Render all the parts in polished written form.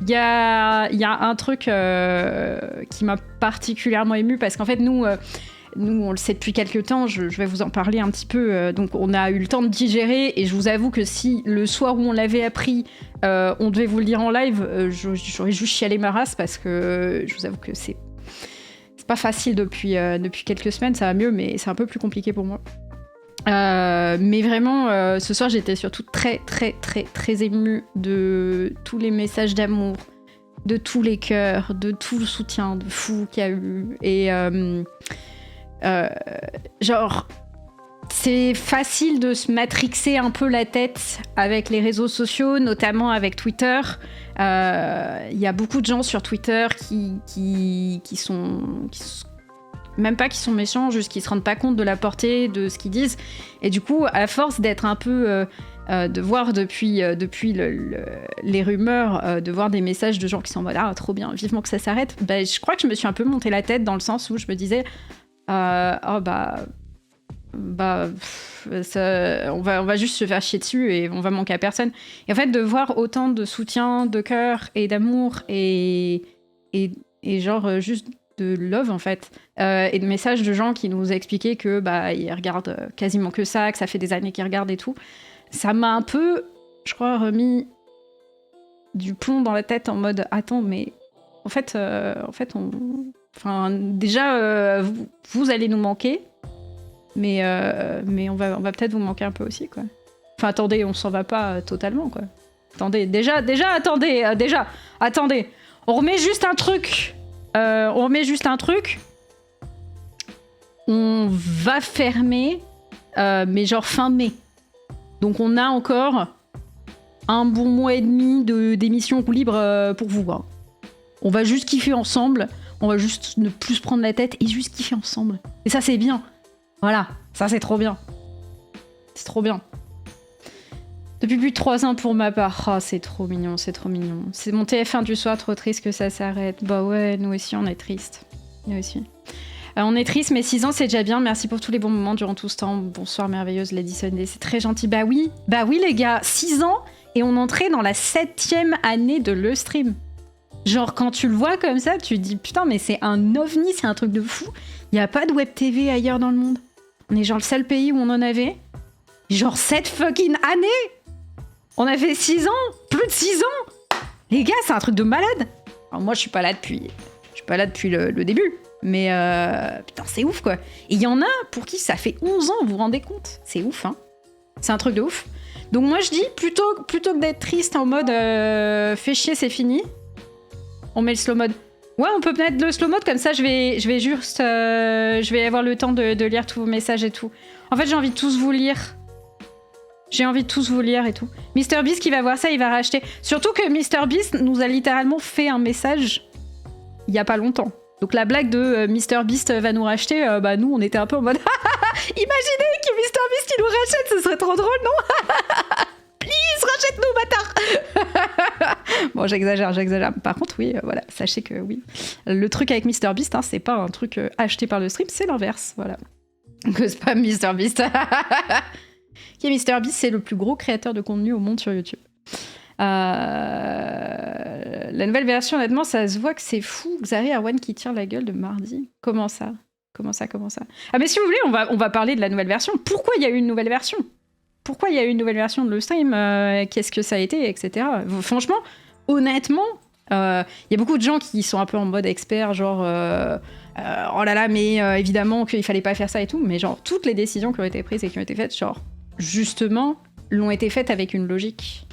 il y a un truc qui m'a particulièrement émue parce qu'en fait, nous, on le sait depuis quelques temps, je vais vous en parler un petit peu. Donc, on a eu le temps de digérer et je vous avoue que si le soir où on l'avait appris, on devait vous le dire en live, j'aurais juste chialé ma race parce que je vous avoue que c'est pas facile depuis quelques semaines. Ça va mieux, mais c'est un peu plus compliqué pour moi. Mais vraiment, ce soir, j'étais surtout très, très, très, très émue de tous les messages d'amour, de tous les cœurs, de tout le soutien de fou qu'il y a eu. Et genre, c'est facile de se matrixer un peu la tête avec les réseaux sociaux, notamment avec Twitter. Il y a beaucoup de gens sur Twitter qui sont même pas qui sont méchants, juste qui se rendent pas compte de la portée de ce qu'ils disent. Et du coup, à force d'être un peu... de voir depuis les rumeurs, de voir des messages de gens qui sont en mode « Ah, trop bien, vivement que ça s'arrête », bah, je crois que je me suis un peu monté la tête dans le sens où je me disais « Oh bah ça, on va juste se faire chier dessus et on va manquer à personne ». Et en fait, de voir autant de soutien, de cœur et d'amour et genre juste de love en fait, et de messages de gens qui nous expliquaient que bah ils regardent quasiment que ça fait des années qu'ils regardent et tout, ça m'a un peu, je crois, remis du plomb dans la tête en mode attends, mais en fait déjà vous allez nous manquer, mais on va peut-être vous manquer un peu aussi quoi. Enfin attendez, on s'en va pas totalement quoi. Attendez, attendez, on remet juste un truc. On va fermer, mais genre fin mai. Donc on a encore un bon mois et demi d'émission libre pour vous. Hein. On va juste kiffer ensemble. On va juste ne plus se prendre la tête et juste kiffer ensemble. Et ça c'est bien. Voilà, ça c'est trop bien. C'est trop bien. Depuis plus de 3 ans pour ma part. Oh, c'est trop mignon, c'est trop mignon. C'est mon TF1 du soir, trop triste que ça s'arrête. Bah ouais, nous aussi on est triste. Nous aussi. On est triste, mais 6 ans c'est déjà bien. Merci pour tous les bons moments durant tout ce temps. Bonsoir merveilleuse Lady Sunday, c'est très gentil. Bah oui les gars, 6 ans et on entrait dans la 7e année de le stream. Genre quand tu le vois comme ça, tu te dis putain mais c'est un ovni, c'est un truc de fou. Il y a pas de web TV ailleurs dans le monde. On est genre le seul pays où on en avait. Genre 7 fucking années. On a fait 6 ans, plus de 6 ans. Les gars, c'est un truc de malade. Alors moi, je suis pas là depuis le début. Mais putain, c'est ouf, quoi. Et il y en a pour qui ça fait 11 ans, vous vous rendez compte? C'est ouf, hein. C'est un truc de ouf. Donc moi, je dis, plutôt que d'être triste en mode fais chier, c'est fini, on met le slow mode. Ouais, on peut mettre le slow mode, comme ça, je vais juste... je vais avoir le temps de lire tous vos messages et tout. En fait, j'ai envie de tous vous lire. J'ai envie de tous vous lire et tout. MrBeast qui va voir ça, il va racheter. Surtout que MrBeast nous a littéralement fait un message il y a pas longtemps. Donc la blague de MrBeast va nous racheter, bah nous on était un peu en mode imaginez que MrBeast il nous rachète, ce serait trop drôle, non? Please, rachète-nous, bâtard. Bon, j'exagère. Par contre, oui, voilà, sachez que oui. Le truc avec MrBeast, hein, c'est pas un truc acheté par le stream, c'est l'inverse, voilà. Que c'est pas MrBeast. Qui est MrBeast, c'est le plus gros créateur de contenu au monde sur YouTube. La nouvelle version, honnêtement, ça se voit que c'est fou. Xari Arwan qui tire la gueule de mardi. Comment ça? Ah mais si vous voulez, on va parler de la nouvelle version. Pourquoi il y a eu une nouvelle version? Pourquoi il y a eu une nouvelle version de le stream? Qu'est-ce que ça a été, etc. Franchement, honnêtement, il y a beaucoup de gens qui sont un peu en mode expert, genre... oh là là, mais évidemment qu'il fallait pas faire ça et tout. Mais genre, toutes les décisions qui ont été prises et qui ont été faites, genre... justement, l'ont été faites avec une logique.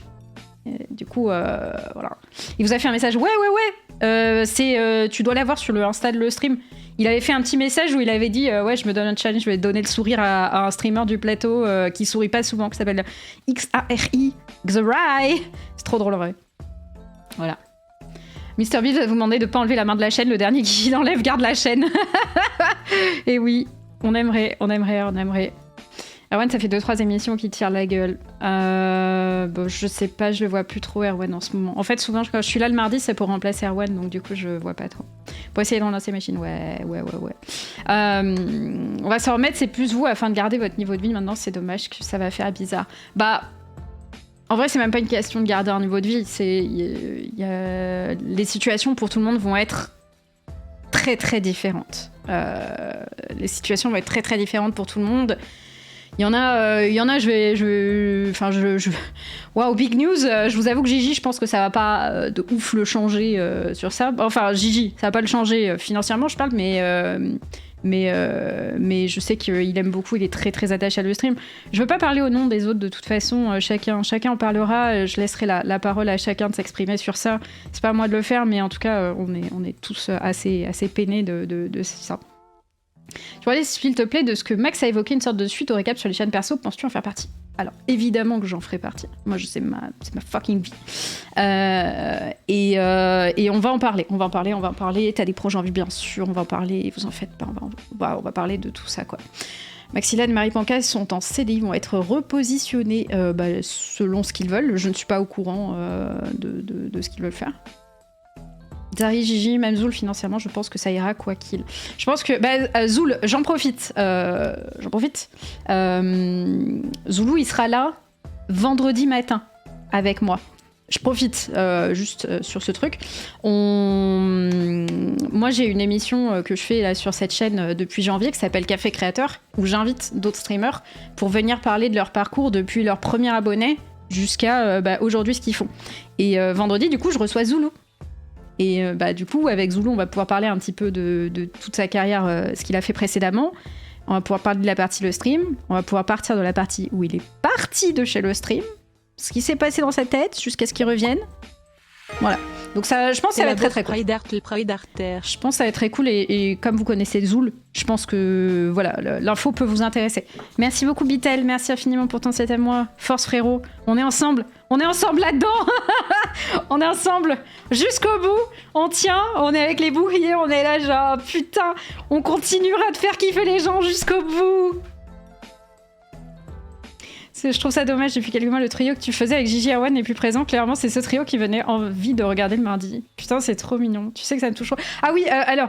Et du coup, voilà. Il vous a fait un message, ouais, tu dois l'avoir sur le Insta de le stream. Il avait fait un petit message où il avait dit, ouais, je me donne un challenge, je vais donner le sourire à un streamer du plateau qui sourit pas souvent, qui s'appelle XARI, Xarai. C'est trop drôle, en vrai. Voilà. MrBeast va vous demander de pas enlever la main de la chaîne, le dernier qui l'enlève garde la chaîne. Et oui, on aimerait. Erwan, ça fait 2-3 émissions qui tirent la gueule. Bon, je sais pas, je le vois plus trop, Erwan, en ce moment. En fait, souvent, quand je suis là le mardi, c'est pour remplacer Erwan, donc du coup, je vois pas trop. Pour essayer de relancer machine, ouais. On va s'en remettre, c'est plus vous, afin de garder votre niveau de vie. Maintenant, c'est dommage que ça va faire bizarre. Bah, En vrai, c'est même pas une question de garder un niveau de vie. Les situations pour tout le monde vont être très très différentes. Les situations vont être très très différentes pour tout le monde. Il y en a, Waouh, big news. Je vous avoue que Gigi, je pense que ça va pas de ouf le changer sur ça. Enfin, Gigi, ça va pas le changer financièrement, je parle, mais je sais qu'il aime beaucoup, il est très très attaché à le stream. Je veux pas parler au nom des autres de toute façon, chacun en parlera, je laisserai la parole à chacun de s'exprimer sur ça. C'est pas à moi de le faire, mais en tout cas, on est tous assez peinés de ça. Tu vois, s'il te plaît, de ce que Max a évoqué, une sorte de suite au récap sur les chaînes perso, penses-tu en faire partie? Alors, évidemment que j'en ferai partie. Moi, c'est ma fucking vie. Et on va en parler. T'as des projets en vue, bien sûr, on va en parler. Vous en faites pas, on va parler de tout ça, quoi. Maxilane et Marie Pancas sont en CDI, vont être repositionnés selon ce qu'ils veulent. Je ne suis pas au courant de ce qu'ils veulent faire. Zari, Gigi, même Zoul, financièrement, je pense que ça ira quoi qu'il. Je pense que... Zoul, j'en profite. Zoulou, il sera là vendredi matin avec moi. Je profite juste sur ce truc. Moi, j'ai une émission que je fais là, sur cette chaîne depuis janvier qui s'appelle Café Créateur, où j'invite d'autres streamers pour venir parler de leur parcours depuis leur premier abonné jusqu'à aujourd'hui, ce qu'ils font. Et vendredi, du coup, je reçois Zoulou. Et du coup, avec Zoulou, on va pouvoir parler un petit peu de toute sa carrière, ce qu'il a fait précédemment. On va pouvoir parler de la partie le stream. On va pouvoir partir de la partie où il est parti de chez le stream. Ce qui s'est passé dans sa tête jusqu'à ce qu'il revienne. Voilà. Donc ça, je pense que ça va être très très cool. Je pense que ça va être très cool et comme vous connaissez Zoul, je pense que voilà, l'info peut vous intéresser. Merci beaucoup Bitel, merci infiniment pour ton 7 à moi. Force frérot, on est ensemble là-dedans. On est ensemble jusqu'au bout, on tient, on est avec les boucliers, on est là genre putain, on continuera de faire kiffer les gens jusqu'au bout. Je trouve ça dommage, depuis quelques mois, le trio que tu faisais avec Gigi Awan n'est plus présent. Clairement, c'est ce trio qui venait envie de regarder le mardi. Putain, c'est trop mignon. Tu sais que ça me touche. Ah oui, alors,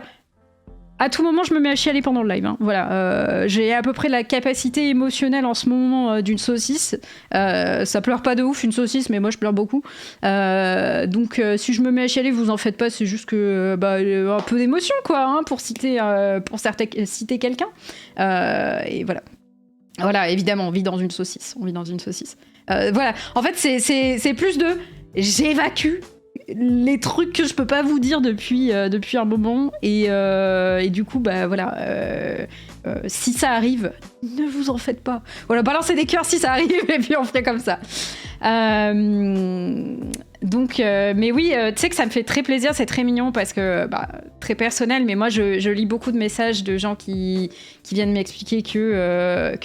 à tout moment, je me mets à chialer pendant le live. Hein. Voilà, j'ai à peu près la capacité émotionnelle en ce moment d'une saucisse. Ça pleure pas de ouf, une saucisse, mais moi, je pleure beaucoup. Donc, si je me mets à chialer, vous en faites pas. C'est juste que un peu d'émotion, quoi, hein, pour citer quelqu'un. Et voilà. Voilà, évidemment, on vit dans une saucisse. Voilà, en fait, c'est plus de... J'évacue les trucs que je peux pas vous dire depuis un moment. Et du coup, si ça arrive, ne vous en faites pas. Voilà, balancez des cœurs si ça arrive, et puis on fait comme ça. Donc, mais oui, tu sais que ça me fait très plaisir, c'est très mignon parce que, très personnel, mais moi je lis beaucoup de messages de gens qui viennent m'expliquer que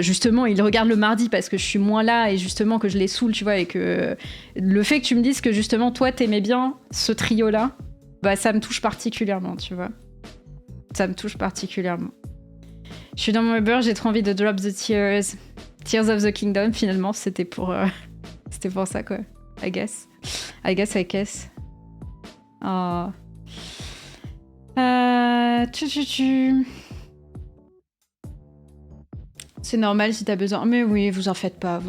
justement ils regardent le mardi parce que je suis moins là et justement que je les saoule, tu vois, et que le fait que tu me dises que justement toi t'aimais bien ce trio-là, ça me touche particulièrement, tu vois. Ça me touche particulièrement. Je suis dans mon Uber, j'ai trop envie de drop the Tears of the Kingdom, finalement, c'était pour ça, quoi. I guess. Oh. C'est normal si t'as besoin. Mais oui, vous en faites pas.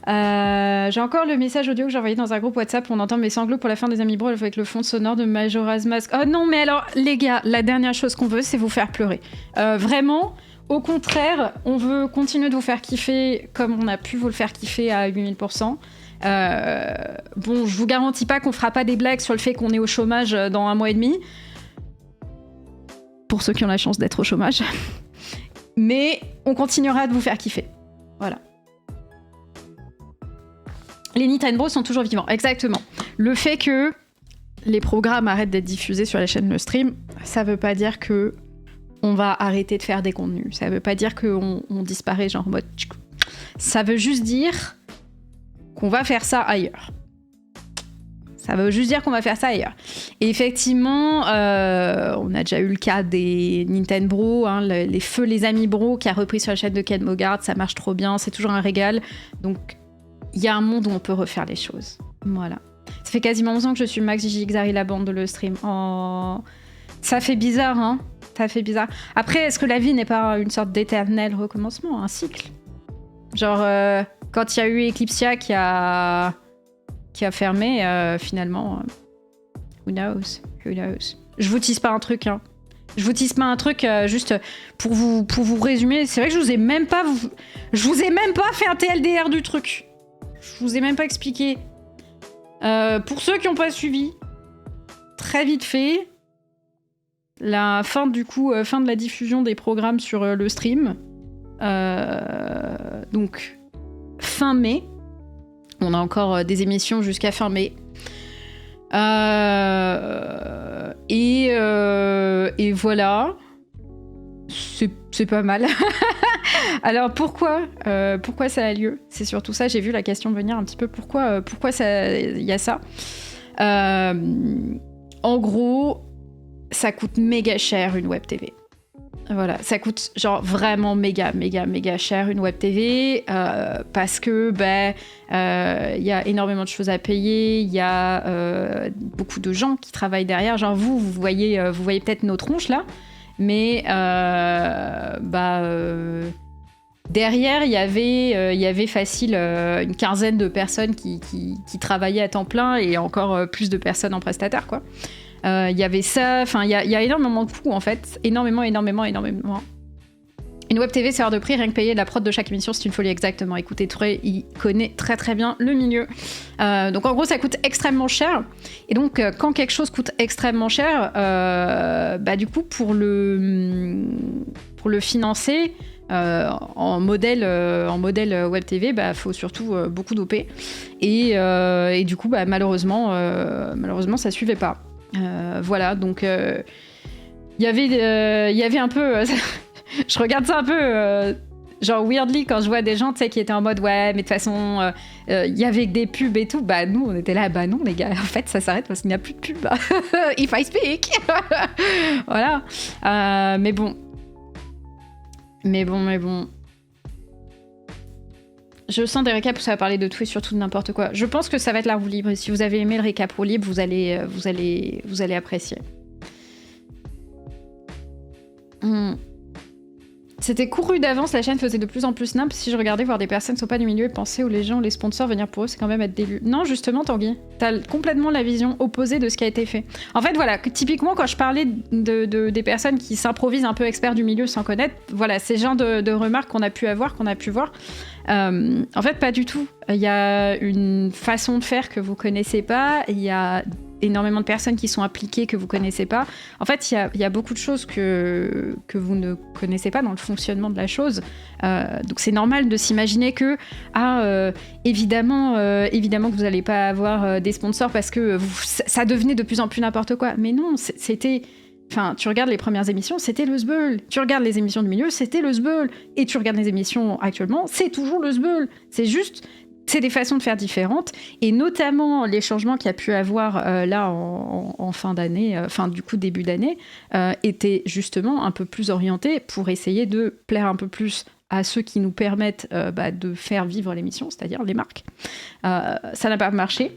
J'ai encore le message audio que j'ai envoyé dans un groupe WhatsApp. On entend mes sanglots pour la fin des Amis Bro avec le fond sonore de Majora's Mask. Oh non, mais alors, les gars, la dernière chose qu'on veut, c'est vous faire pleurer. Vraiment, au contraire, on veut continuer de vous faire kiffer comme on a pu vous le faire kiffer à 8000%. Bon, je vous garantis pas qu'on fera pas des blagues sur le fait qu'on est au chômage dans 1 mois et demi. Pour ceux qui ont la chance d'être au chômage. Mais on continuera de vous faire kiffer. Voilà. Les Nintendo sont toujours vivants, exactement. Le fait que les programmes arrêtent d'être diffusés sur la chaîne Le Stream, ça veut pas dire que on va arrêter de faire des contenus. Ça veut pas dire qu'on disparaît genre en mode... Ça veut juste dire qu'on va faire ça ailleurs. Et effectivement, on a déjà eu le cas des Nintendo, hein, les feux les Amis Bro qui a repris sur la chaîne de Ken Mogard, ça marche trop bien, c'est toujours un régal. Donc, il y a un monde où on peut refaire les choses. Voilà. Ça fait quasiment 11 ans que je suis Max Gigi Xari, la bande de Le Stream. Oh, ça fait bizarre, hein. Ça fait bizarre. Après, est-ce que la vie n'est pas une sorte d'éternel recommencement, un cycle ? Genre, quand il y a eu Eclipsia qui a fermé, finalement, who knows? Je vous tease pas un truc, hein. Je vous tease pas un truc, juste pour vous résumer. C'est vrai que je vous ai même pas fait un TLDR du truc. Je vous ai même pas expliqué. Pour ceux qui n'ont pas suivi, très vite fait, la fin de la diffusion des programmes sur le stream. Donc, fin mai. On a encore des émissions jusqu'à fin mai. Et voilà. C'est pas mal. Alors pourquoi ça a lieu? C'est surtout ça, j'ai vu la question venir un petit peu. Pourquoi il y a ça? En gros, ça coûte méga cher une web TV. Voilà, ça coûte genre vraiment méga cher une web TV parce que y a énormément de choses à payer, il y a beaucoup de gens qui travaillent derrière. Genre vous voyez peut-être nos tronches là, mais derrière il y avait facile une quinzaine de personnes qui travaillaient à temps plein et encore plus de personnes en prestataire quoi. Il y avait ça, enfin il y a énormément de coûts en fait, énormément. Une web TV c'est hors de prix, rien que payer la prod de chaque émission c'est une folie, exactement. Écoutez, Touré il connaît très bien le milieu. Donc en gros ça coûte extrêmement cher, et donc quand quelque chose coûte extrêmement cher, du coup pour le financer en modèle web TV, faut surtout beaucoup d'OP, et du coup malheureusement ça suivait pas. Voilà, donc il y avait un peu je regarde ça un peu genre weirdly quand je vois des gens tu sais qui étaient en mode ouais mais de toute façon il y avait que des pubs et tout, nous on était là non les gars, en fait ça s'arrête parce qu'il n'y a plus de pubs. If I speak. Voilà, mais bon je sens des récaps où ça va parler de tout et surtout de n'importe quoi. Je pense que ça va être la roue libre. Et si vous avez aimé le récap roue libre, vous allez apprécier. C'était couru d'avance, la chaîne faisait de plus en plus nimp. Si je regardais voir des personnes qui sont pas du milieu et penser aux gens, les sponsors, venir pour eux, c'est quand même être délu. Non, justement, Tanguy, t'as complètement la vision opposée de ce qui a été fait. En fait, voilà, typiquement, quand je parlais des personnes qui s'improvisent un peu experts du milieu sans connaître, voilà, ces genres de remarques qu'on a pu voir. En fait, pas du tout. Il y a une façon de faire que vous connaissez pas, il y a énormément de personnes qui sont impliquées que vous connaissez pas. En fait, il y a beaucoup de choses que vous ne connaissez pas dans le fonctionnement de la chose. Donc c'est normal de s'imaginer que évidemment que vous n'allez pas avoir des sponsors parce que ça devenait de plus en plus n'importe quoi. Mais non, c'était... Enfin, tu regardes les premières émissions, c'était le sbeul. Tu regardes les émissions du milieu, c'était le sbeul. Et tu regardes les émissions actuellement, c'est toujours le sbeul. C'est des façons de faire différentes, et notamment les changements qu'il y a pu avoir là en fin d'année, du coup début d'année, étaient justement un peu plus orientés pour essayer de plaire un peu plus à ceux qui nous permettent de faire vivre l'émission, c'est-à-dire les marques. Ça n'a pas marché.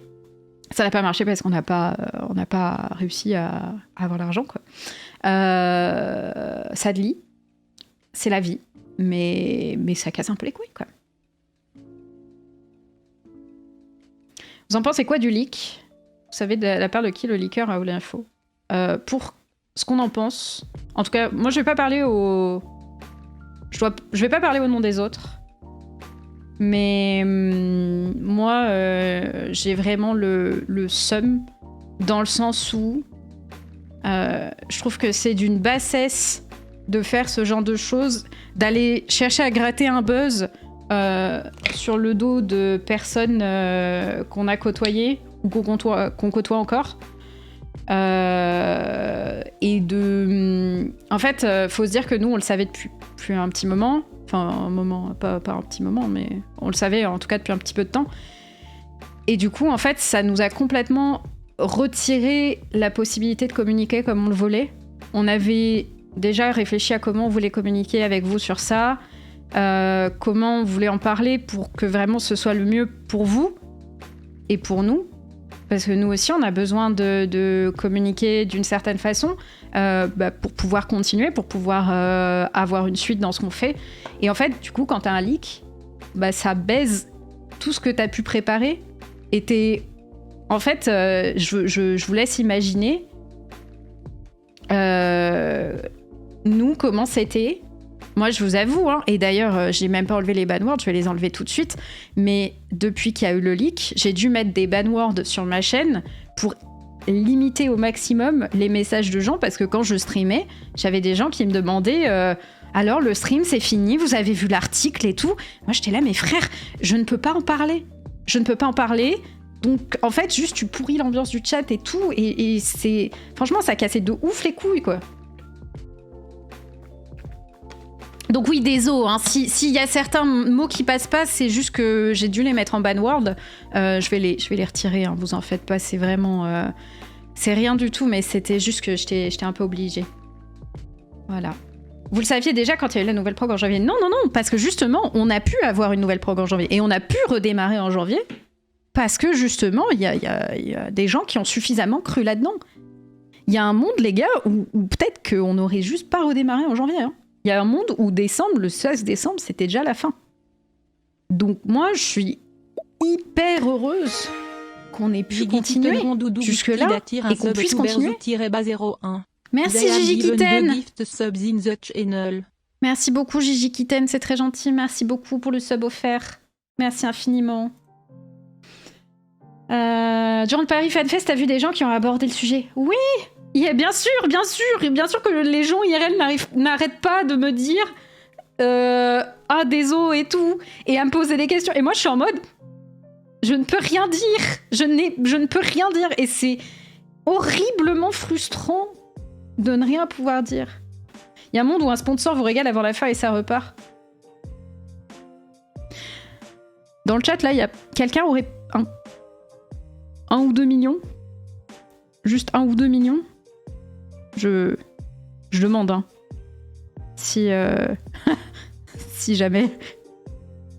Ça n'a pas marché parce qu'on n'a pas réussi à avoir l'argent, quoi. Sadly, c'est la vie, mais ça casse un peu les couilles, quoi. Vous en pensez quoi du leak? Vous savez de la part de qui le leaker a eu l'info? Pour ce qu'on en pense, en tout cas, moi je vais pas parler au nom des autres, mais moi j'ai vraiment le seum, dans le sens où je trouve que c'est d'une bassesse de faire ce genre de choses, d'aller chercher à gratter un buzz sur le dos de personnes qu'on a côtoyées ou qu'on côtoie encore, et de... En fait, faut se dire que nous, on le savait depuis un petit moment, enfin un moment, pas un petit moment, mais on le savait en tout cas depuis un petit peu de temps, et du coup, en fait, ça nous a complètement retiré la possibilité de communiquer comme on le voulait. On avait déjà réfléchi à comment on voulait communiquer avec vous sur ça, comment on voulait en parler pour que vraiment ce soit le mieux pour vous et pour nous, parce que nous aussi on a besoin de communiquer d'une certaine façon pour pouvoir continuer, pour pouvoir avoir une suite dans ce qu'on fait. Et en fait du coup quand t'as un leak, bah ça baise tout ce que t'as pu préparer. Et en fait, je vous laisse imaginer nous, comment c'était. Moi, je vous avoue, hein, et d'ailleurs, j'ai même pas enlevé les banwords, je vais les enlever tout de suite, mais depuis qu'il y a eu le leak, j'ai dû mettre des banwords sur ma chaîne pour limiter au maximum les messages de gens, parce que quand je streamais, j'avais des gens qui me demandaient alors le stream c'est fini, vous avez vu l'article et tout. Moi j'étais là, mais frère, je ne peux pas en parler. Je ne peux pas en parler. Donc en fait, juste tu pourris l'ambiance du chat et tout, et c'est... Franchement, ça cassait de ouf les couilles, quoi. Donc oui, désolé, hein. S'il y a certains mots qui passent pas, c'est juste que j'ai dû les mettre en banword. Je vais les retirer, hein, vous en faites pas, c'est vraiment... c'est rien du tout, mais c'était juste que j'étais un peu obligée. Voilà. Vous le saviez déjà quand il y a eu la nouvelle prog en janvier? Non, non, non, parce que justement, on a pu avoir une nouvelle prog en janvier. Et on a pu redémarrer en janvier, parce que justement, il y a des gens qui ont suffisamment cru là-dedans. Il y a un monde, les gars, où peut-être qu'on n'aurait juste pas redémarré en janvier, hein. Il y a un monde où décembre, le 16 décembre, c'était déjà la fin. Donc moi, je suis hyper heureuse qu'on ait pu continuer jusque-là et qu'on puisse continuer. Merci Gigi Kitten. Merci beaucoup Gigi Kitten, c'est très gentil. Merci beaucoup pour le sub offert. Merci infiniment. Durant le Paris Fan Fest, t'as vu des gens qui ont abordé le sujet? Oui, bien sûr que les gens IRL n'arrêtent pas de me dire ah désolé et tout, et à me poser des questions. Et moi je suis en mode, je ne peux rien dire, je ne peux rien dire, et c'est horriblement frustrant de ne rien pouvoir dire. Il y a un monde où un sponsor vous régale avant la fin et ça repart. Dans le chat là, il y a quelqu'un aurait un ou 2 millions, juste 1 ou 2 millions. Je demande, hein. Si si jamais,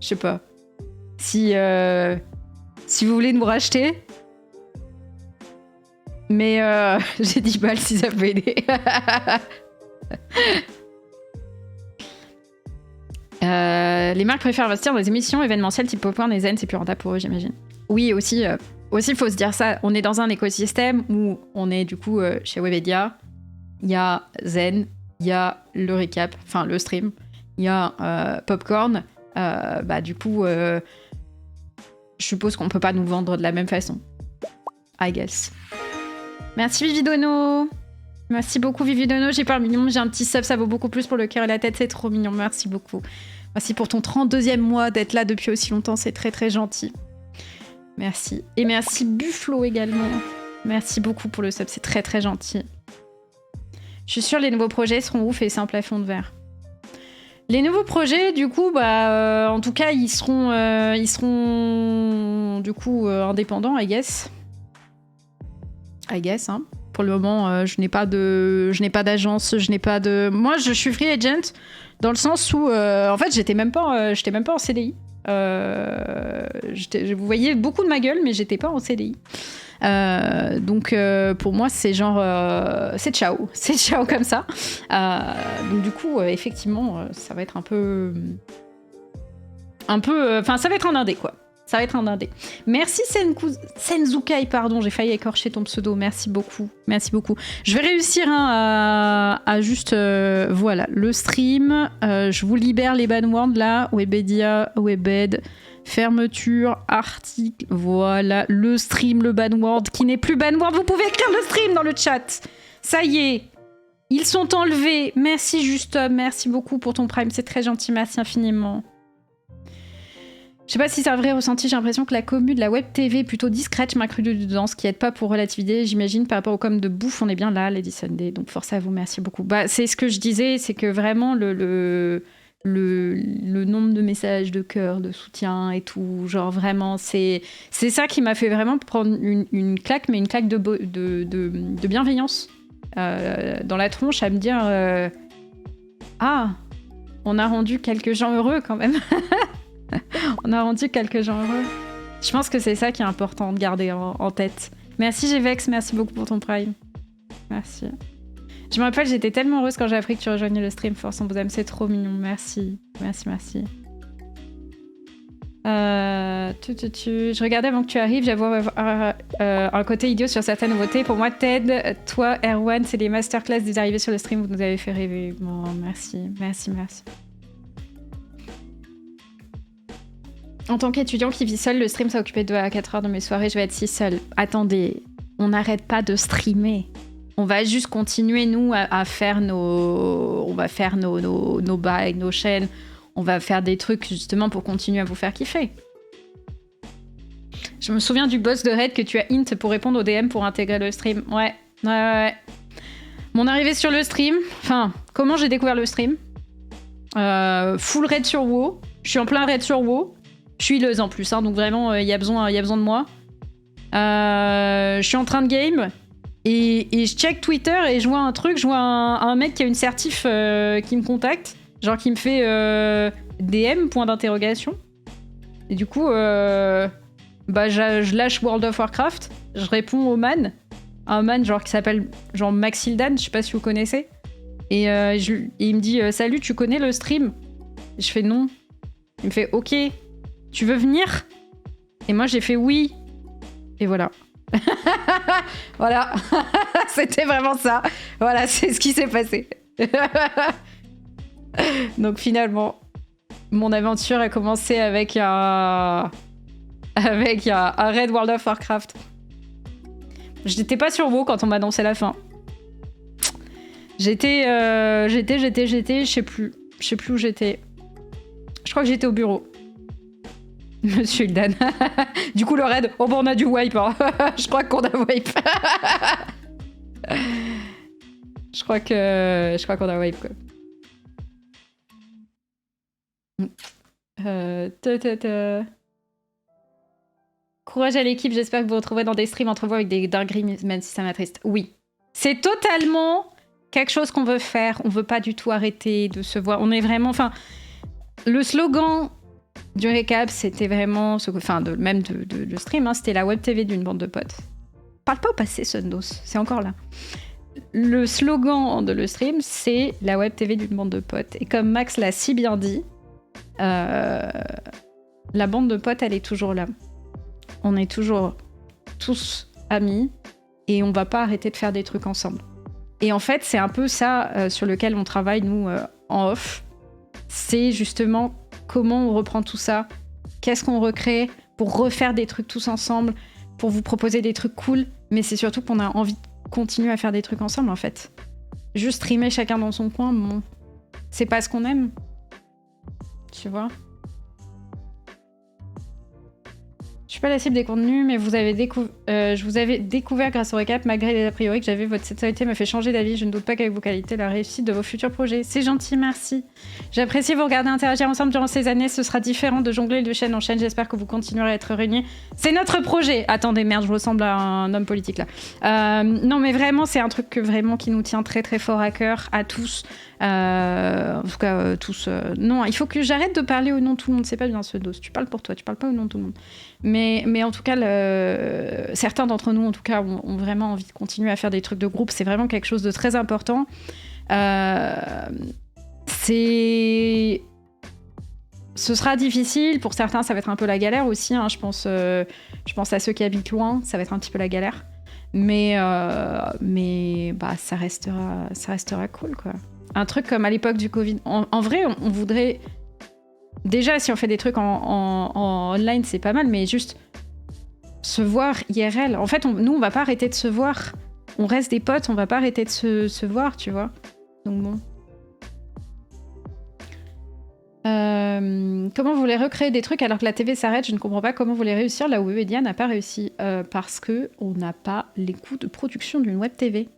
je sais pas, si vous voulez nous racheter, mais j'ai 10 balles si ça peut aider. Les marques préfèrent investir dans des émissions événementielles type Popcorn et Zen, c'est plus rentable pour eux, j'imagine. Oui, aussi, il faut se dire ça. On est dans un écosystème où on est du coup chez Webedia. Il y a Zen, il y a le recap, enfin le stream, il y a Popcorn. Du coup, je suppose qu'on peut pas nous vendre de la même façon. I guess. Merci Vividono. Merci beaucoup Vividono, j'ai pas un million, j'ai un petit sub, ça vaut beaucoup plus pour le cœur et la tête, c'est trop mignon, merci beaucoup. Merci pour ton 32e mois, d'être là depuis aussi longtemps, c'est très très gentil. Merci. Et merci Buffalo également. Merci beaucoup pour le sub, c'est très très gentil. Je suis sûre les nouveaux projets seront ouf et c'est un plafond de verre. Les nouveaux projets, du coup, en tout cas, ils seront du coup indépendants, I guess. I guess, hein. Pour le moment, je n'ai pas d'agence, je n'ai pas de... Moi, je suis free agent dans le sens où, en fait, j'étais même pas en CDI. Vous voyez beaucoup de ma gueule, mais j'étais pas en CDI. Donc pour moi c'est genre c'est ciao comme ça. Donc du coup effectivement ça va être un peu enfin ça va être un indé quoi. Ça va être un indé. Merci Senzukai, pardon, j'ai failli écorcher ton pseudo. Merci beaucoup. Je vais réussir à juste voilà le stream. Je vous libère les banwords là. Webedia, Webed. Fermeture, article, voilà, le stream, le banword, qui n'est plus banword, vous pouvez écrire le stream dans le chat. Ça y est, ils sont enlevés. Merci Justum, merci beaucoup pour ton prime, c'est très gentil, merci infiniment. Je sais pas si c'est un vrai ressenti, j'ai l'impression que la commu de la web TV est plutôt discrète, je m'a cru dedans, ce qui aide pas pour relativiser, j'imagine, par rapport au com de bouffe, on est bien là, Lady Sunday, donc force à vous, merci beaucoup. C'est ce que je disais, c'est que vraiment le nombre de messages de cœur, de soutien et tout, genre vraiment, c'est ça qui m'a fait vraiment prendre une claque, mais une claque de bienveillance dans la tronche, à me dire ah, on a rendu quelques gens heureux quand même. On a rendu quelques gens heureux. Je pense que c'est ça qui est important de garder en tête. Merci Gvex, merci beaucoup pour ton prime. Merci. Je me rappelle, j'étais tellement heureuse quand j'ai appris que tu rejoignais le stream. Force, on vous aime, c'est trop mignon. Merci. Je regardais avant que tu arrives, j'avoue avoir un côté idiot sur certaines nouveautés. Pour moi, Ted, toi, Erwan, c'est les masterclass des arrivées sur le stream, vous nous avez fait rêver. Bon, merci. En tant qu'étudiant qui vit seul, le stream, ça occupait 2 à 4 heures de mes soirées, je vais être si seule. Attendez, on n'arrête pas de streamer. On va juste continuer, nous, à faire nos... On va faire nos bails, nos chaînes. On va faire des trucs, justement, pour continuer à vous faire kiffer. Je me souviens du boss de raid que tu as int pour répondre au DM pour intégrer le stream. Ouais. Mon arrivée sur le stream... Enfin, comment j'ai découvert le stream full raid sur WoW. Je suis en plein raid sur WoW. Je suis healeuse en plus, hein, donc vraiment, il y a besoin de moi. Je suis en train de game et je check Twitter et je vois un truc, je vois un mec qui a une certif qui me contacte, genre qui me fait DM, point d'interrogation. Et du coup, je lâche World of Warcraft, je réponds au man, un man genre qui s'appelle genre Maxildan, je sais pas si vous connaissez. Et il me dit salut, tu connais le stream? Je fais non. Il me fait ok. Tu veux venir? Et moi j'ai fait oui. Et voilà. Voilà. C'était vraiment ça. Voilà, c'est ce qui s'est passé. Donc finalement, mon aventure a commencé avec un raid World of Warcraft. J'étais pas sur WoW quand on m'a annoncé la fin. J'étais, je sais plus où j'étais. Je crois que j'étais au bureau. Monsieur Ildan. Du coup, le raid. Oh, bon, on a du wipe. Hein. Je crois qu'on a wipe. Je crois qu'on a wipe, quoi. Courage à l'équipe. J'espère que vous vous retrouverez dans des streams entre vous avec des dingueries, même si ça m'attriste. Oui. C'est totalement quelque chose qu'on veut faire. On veut pas du tout arrêter de se voir. On est vraiment... Enfin, le slogan... du récap, c'était vraiment... Même de stream, hein, c'était la web TV d'une bande de potes. Parle pas au passé, Sundos, c'est encore là. Le slogan de le stream, c'est la web TV d'une bande de potes. Et comme Max l'a si bien dit, la bande de potes, elle est toujours là. On est toujours tous amis et on va pas arrêter de faire des trucs ensemble. Et en fait, c'est un peu ça sur lequel on travaille, nous, en off. C'est justement... comment on reprend tout ça, qu'est-ce qu'on recrée pour refaire des trucs tous ensemble, pour vous proposer des trucs cool, mais c'est surtout qu'on a envie de continuer à faire des trucs ensemble en fait. Juste streamer chacun dans son coin, bon, c'est pas ce qu'on aime, tu vois. Je suis pas la cible des contenus, mais je vous avais découvert grâce au récap, malgré les a priori que j'avais. Votre sincérité m'a fait changer d'avis. Je ne doute pas qu'avec vos qualités, la réussite de vos futurs projets. C'est gentil, merci. J'apprécie vous regarder interagir ensemble durant ces années. Ce sera différent de jongler de chaîne en chaîne. J'espère que vous continuerez à être réunis. C'est notre projet. Attendez, merde, je ressemble à un homme politique là. Non, mais vraiment, c'est un truc qui nous tient très très fort à cœur, à tous. En tout cas, tous. Non, il faut que j'arrête de parler au nom de tout le monde. C'est pas bien ce dos. Tu parles pour toi, tu parles pas au nom de tout le monde. Mais en tout cas, certains d'entre nous, en tout cas, ont vraiment envie de continuer à faire des trucs de groupe. C'est vraiment quelque chose de très important. Ce sera difficile. Pour certains, ça va être un peu la galère aussi. Hein. Je pense à ceux qui habitent loin. Ça va être un petit peu la galère. Mais ça restera cool, quoi. Un truc comme à l'époque du Covid. En vrai, on voudrait... Déjà, si on fait des trucs en online, c'est pas mal, mais juste se voir IRL. En fait, nous, on va pas arrêter de se voir. On reste des potes, on va pas arrêter de se voir, tu vois. Donc bon. Comment vous voulez recréer des trucs alors que la TV s'arrête? Je ne comprends pas comment vous voulez réussir là où Webedia n'a pas réussi. Parce qu'on n'a pas les coûts de production d'une web TV.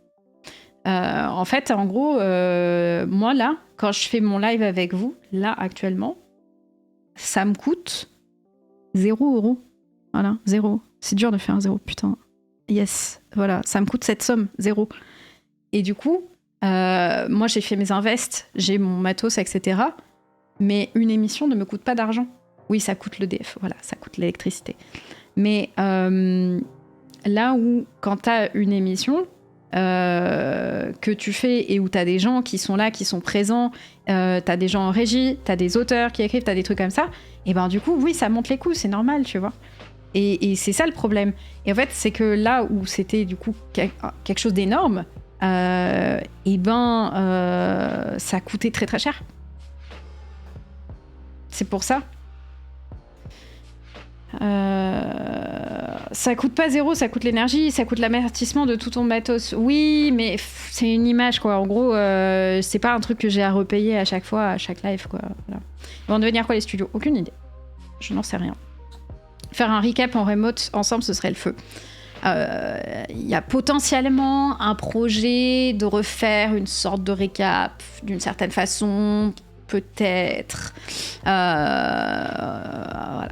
En fait, en gros, moi là, quand je fais mon live avec vous, là actuellement, ça me coûte 0 €. Voilà, 0. C'est dur de faire un 0, putain. Yes, voilà, ça me coûte cette somme, 0. Et du coup, moi j'ai fait mes invests, j'ai mon matos, etc. Mais une émission ne me coûte pas d'argent. Oui, ça coûte l'EDF, voilà, ça coûte l'électricité. Mais là où, quand t'as une émission que tu fais et où t'as des gens qui sont là, qui sont présents, t'as des gens en régie, t'as des auteurs qui écrivent, t'as des trucs comme ça, Et ben du coup, oui, ça monte les coûts, c'est normal, tu vois. Et c'est ça le problème. Et en fait, c'est que là où c'était du coup quelque chose d'énorme, ça coûtait très très cher. C'est pour ça. Ça coûte pas zéro, ça coûte l'énergie, ça coûte l'amortissement de tout ton matos. Oui, mais c'est une image, quoi. En gros, c'est pas un truc que j'ai à repayer à chaque fois, à chaque live, quoi. Voilà. Ils vont devenir quoi les studios? Aucune idée. Je n'en sais rien. Faire un recap en remote ensemble, ce serait le feu. Il y a potentiellement un projet de refaire une sorte de récap d'une certaine façon, peut-être. Voilà.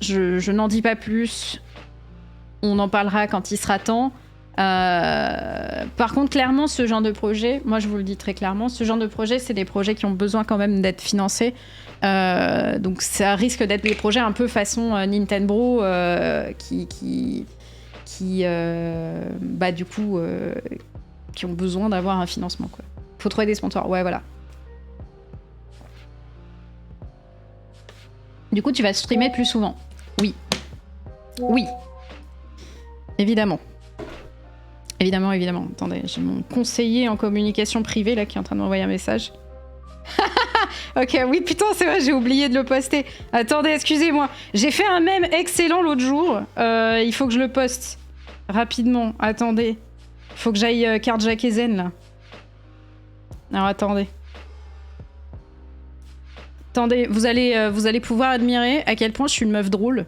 Je n'en dis pas plus. On en parlera quand il sera temps. Par contre, clairement, ce genre de projet, moi je vous le dis très clairement, ce genre de projet, c'est des projets qui ont besoin quand même d'être financés. Donc ça risque d'être des projets un peu façon Nintendo qui du coup, qui ont besoin d'avoir un financement, quoi. Faut trouver des sponsors, ouais, voilà. Du coup, tu vas streamer plus souvent. Oui. Oui. Évidemment. Évidemment, évidemment. Attendez, j'ai mon conseiller en communication privée là qui est en train de m'envoyer un message. Ok, oui, putain, c'est vrai, j'ai oublié de le poster. Attendez, excusez-moi. J'ai fait un mème excellent l'autre jour. Il faut que je le poste rapidement. Attendez. Il faut que j'aille carte Jack et Zen là. Alors attendez. Attendez, vous allez pouvoir admirer à quel point je suis une meuf drôle.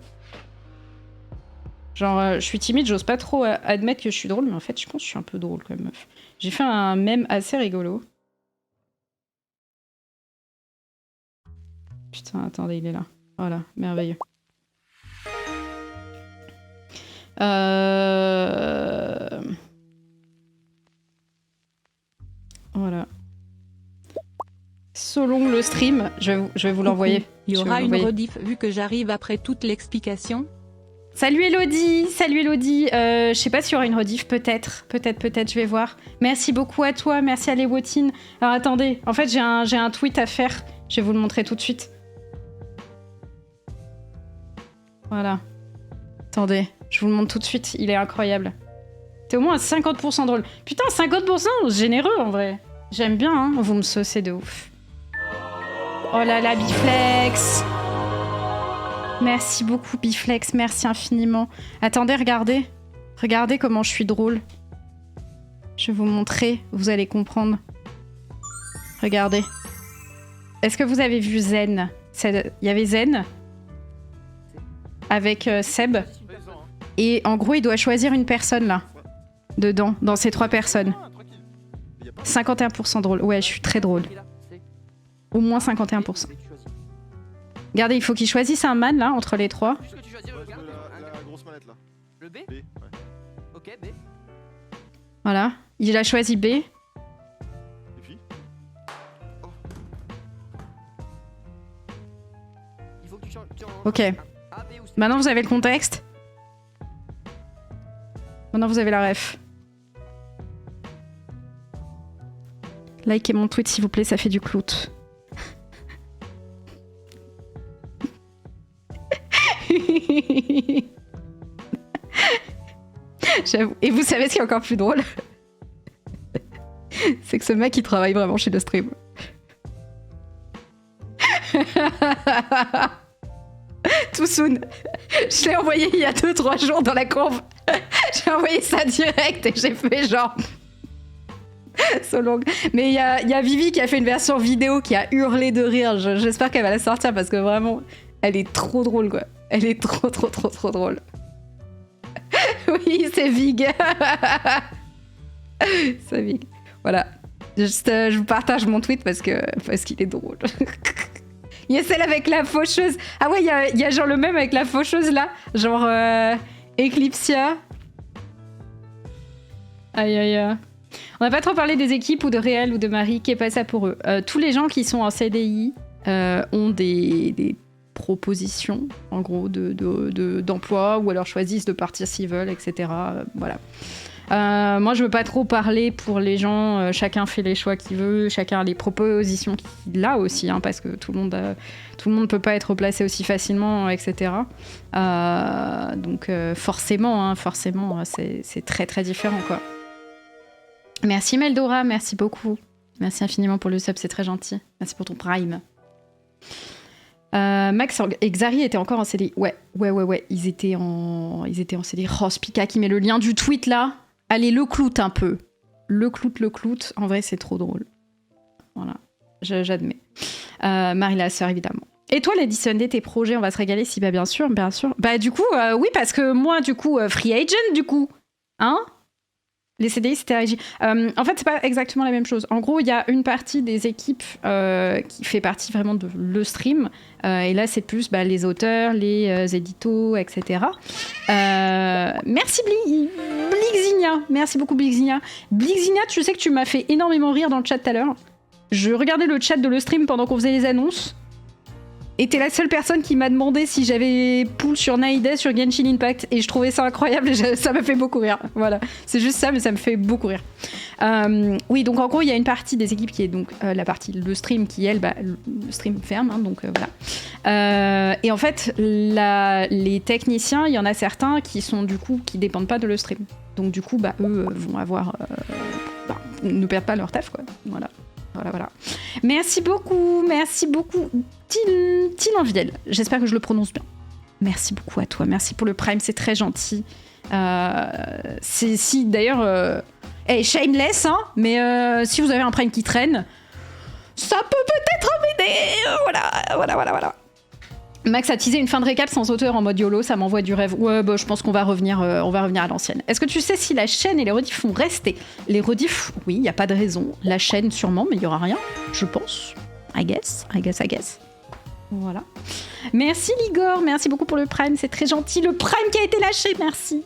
Genre, je suis timide, j'ose pas trop admettre que je suis drôle, mais en fait, je pense que je suis un peu drôle comme meuf. J'ai fait un mème assez rigolo. Putain, attendez, il est là. Voilà, merveilleux. Voilà. Selon le stream, je vais vous l'envoyer. Il y aura une rediff vu que j'arrive après toute l'explication. Salut Elodie, salut Elodie. Je sais pas s'il y aura une rediff, peut-être, je vais voir. Merci beaucoup à toi, merci à Lewotine. Alors attendez, en fait j'ai un tweet à faire, je vais vous le montrer tout de suite. Voilà. Attendez, je vous le montre tout de suite, il est incroyable. T'es au moins à 50% drôle. Putain, 50% généreux en vrai. J'aime bien, hein, vous me saucez de ouf. Oh là là, Biflex. Merci beaucoup, Biflex, merci infiniment. Attendez, regardez. Regardez comment je suis drôle. Je vais vous montrer, vous allez comprendre. Regardez. Est-ce que vous avez vu Zen? Il y avait Zen avec Seb. Et en gros, il doit choisir une personne là. Dedans, dans ces 3 personnes. 51% drôle. Ouais, je suis très drôle. Au moins 51%. Regardez, il faut qu'il choisisse un man là, entre les 3. La grosse manette là. Le B? B, ouais. Ok, B. Voilà. Il a choisi B. Et puis oh. Il faut que tu changes. Ok. Maintenant vous avez le contexte. Maintenant vous avez la ref. Likez mon tweet s'il vous plaît, ça fait du clout. J'avoue. Et vous savez ce qui est encore plus drôle? C'est que ce mec il travaille vraiment chez le stream. Too soon. Je l'ai envoyé il y a 2-3 jours dans la courbe. J'ai envoyé ça direct et j'ai fait genre... So long. Mais il y a Vivi qui a fait une version vidéo qui a hurlé de rire. J'espère qu'elle va la sortir parce que vraiment, elle est trop drôle quoi. Elle est trop drôle. Oui, c'est Vig. C'est Vig. Voilà. Juste, je vous partage mon tweet parce qu'il est drôle. Il y a celle avec la faucheuse. Ah ouais, il y a genre le même avec la faucheuse là. Genre Eclipsia. Aïe. On n'a pas trop parlé des équipes ou de Réal ou de Marie. Qui est pas ça pour eux. Tous les gens qui sont en CDI ont des propositions, en gros, d'emploi, ou alors choisissent de partir s'ils veulent, etc. Voilà. Moi, je veux pas trop parler pour les gens. Chacun fait les choix qu'il veut, chacun a les propositions qu'il a aussi, hein, parce que tout le monde peut pas être placé aussi facilement, etc. Donc forcément, c'est très très différent, quoi. Merci Meldora, merci beaucoup. Merci infiniment pour le sub, c'est très gentil. Merci pour ton prime. Max et Xari étaient encore en CDI. Ouais. Ils étaient en CDI. Oh, Spica qui met le lien du tweet là. Allez, le clout un peu. Le clout. En vrai, c'est trop drôle. Voilà, j'admets. Marie la sœur, évidemment. Et toi, Lady Sunday, tes projets, on va se régaler si, bien sûr. Bah, du coup, oui, parce que moi, du coup, free agent, du coup. Hein ? Les CDI, c'était régi. En fait, c'est pas exactement la même chose. En gros, il y a une partie des équipes qui fait partie vraiment de le stream. Et là, c'est plus les auteurs, les éditos, etc. Merci Blixigna. Merci beaucoup Blixigna. Blixigna, tu sais que tu m'as fait énormément rire dans le chat tout à l'heure. Je regardais le chat de le stream pendant qu'on faisait les annonces. Et t'es la seule personne qui m'a demandé si j'avais pull sur Naïda sur Genshin Impact. Et je trouvais ça incroyable et ça m'a fait beaucoup rire. Voilà, c'est juste ça, mais ça me fait beaucoup rire. Oui, donc en gros, il y a une partie des équipes qui est donc la partie le stream qui, elle, le stream ferme. Hein, donc voilà. Et en fait, les techniciens, il y en a certains qui sont du coup, qui dépendent pas de le stream. Donc du coup, eux vont avoir... ne perdent pas leur taf, quoi. Voilà. Merci beaucoup. Tilenviel, j'espère que je le prononce bien. Merci beaucoup à toi, merci pour le prime, c'est très gentil. Si d'ailleurs, shameless, hein, mais si vous avez un prime qui traîne, ça peut peut-être m'aider. Voilà. Max a teasé une fin de récap sans auteur en mode YOLO, ça m'envoie du rêve. Ouais, je pense qu'on va revenir à l'ancienne. Est-ce que tu sais si la chaîne et les rediffs vont rester ? Les rediffs, oui, il n'y a pas de raison. La chaîne, sûrement, mais il n'y aura rien, je pense. I guess. Voilà. Merci Ligor, merci beaucoup pour le prime, c'est très gentil. Le prime qui a été lâché, merci.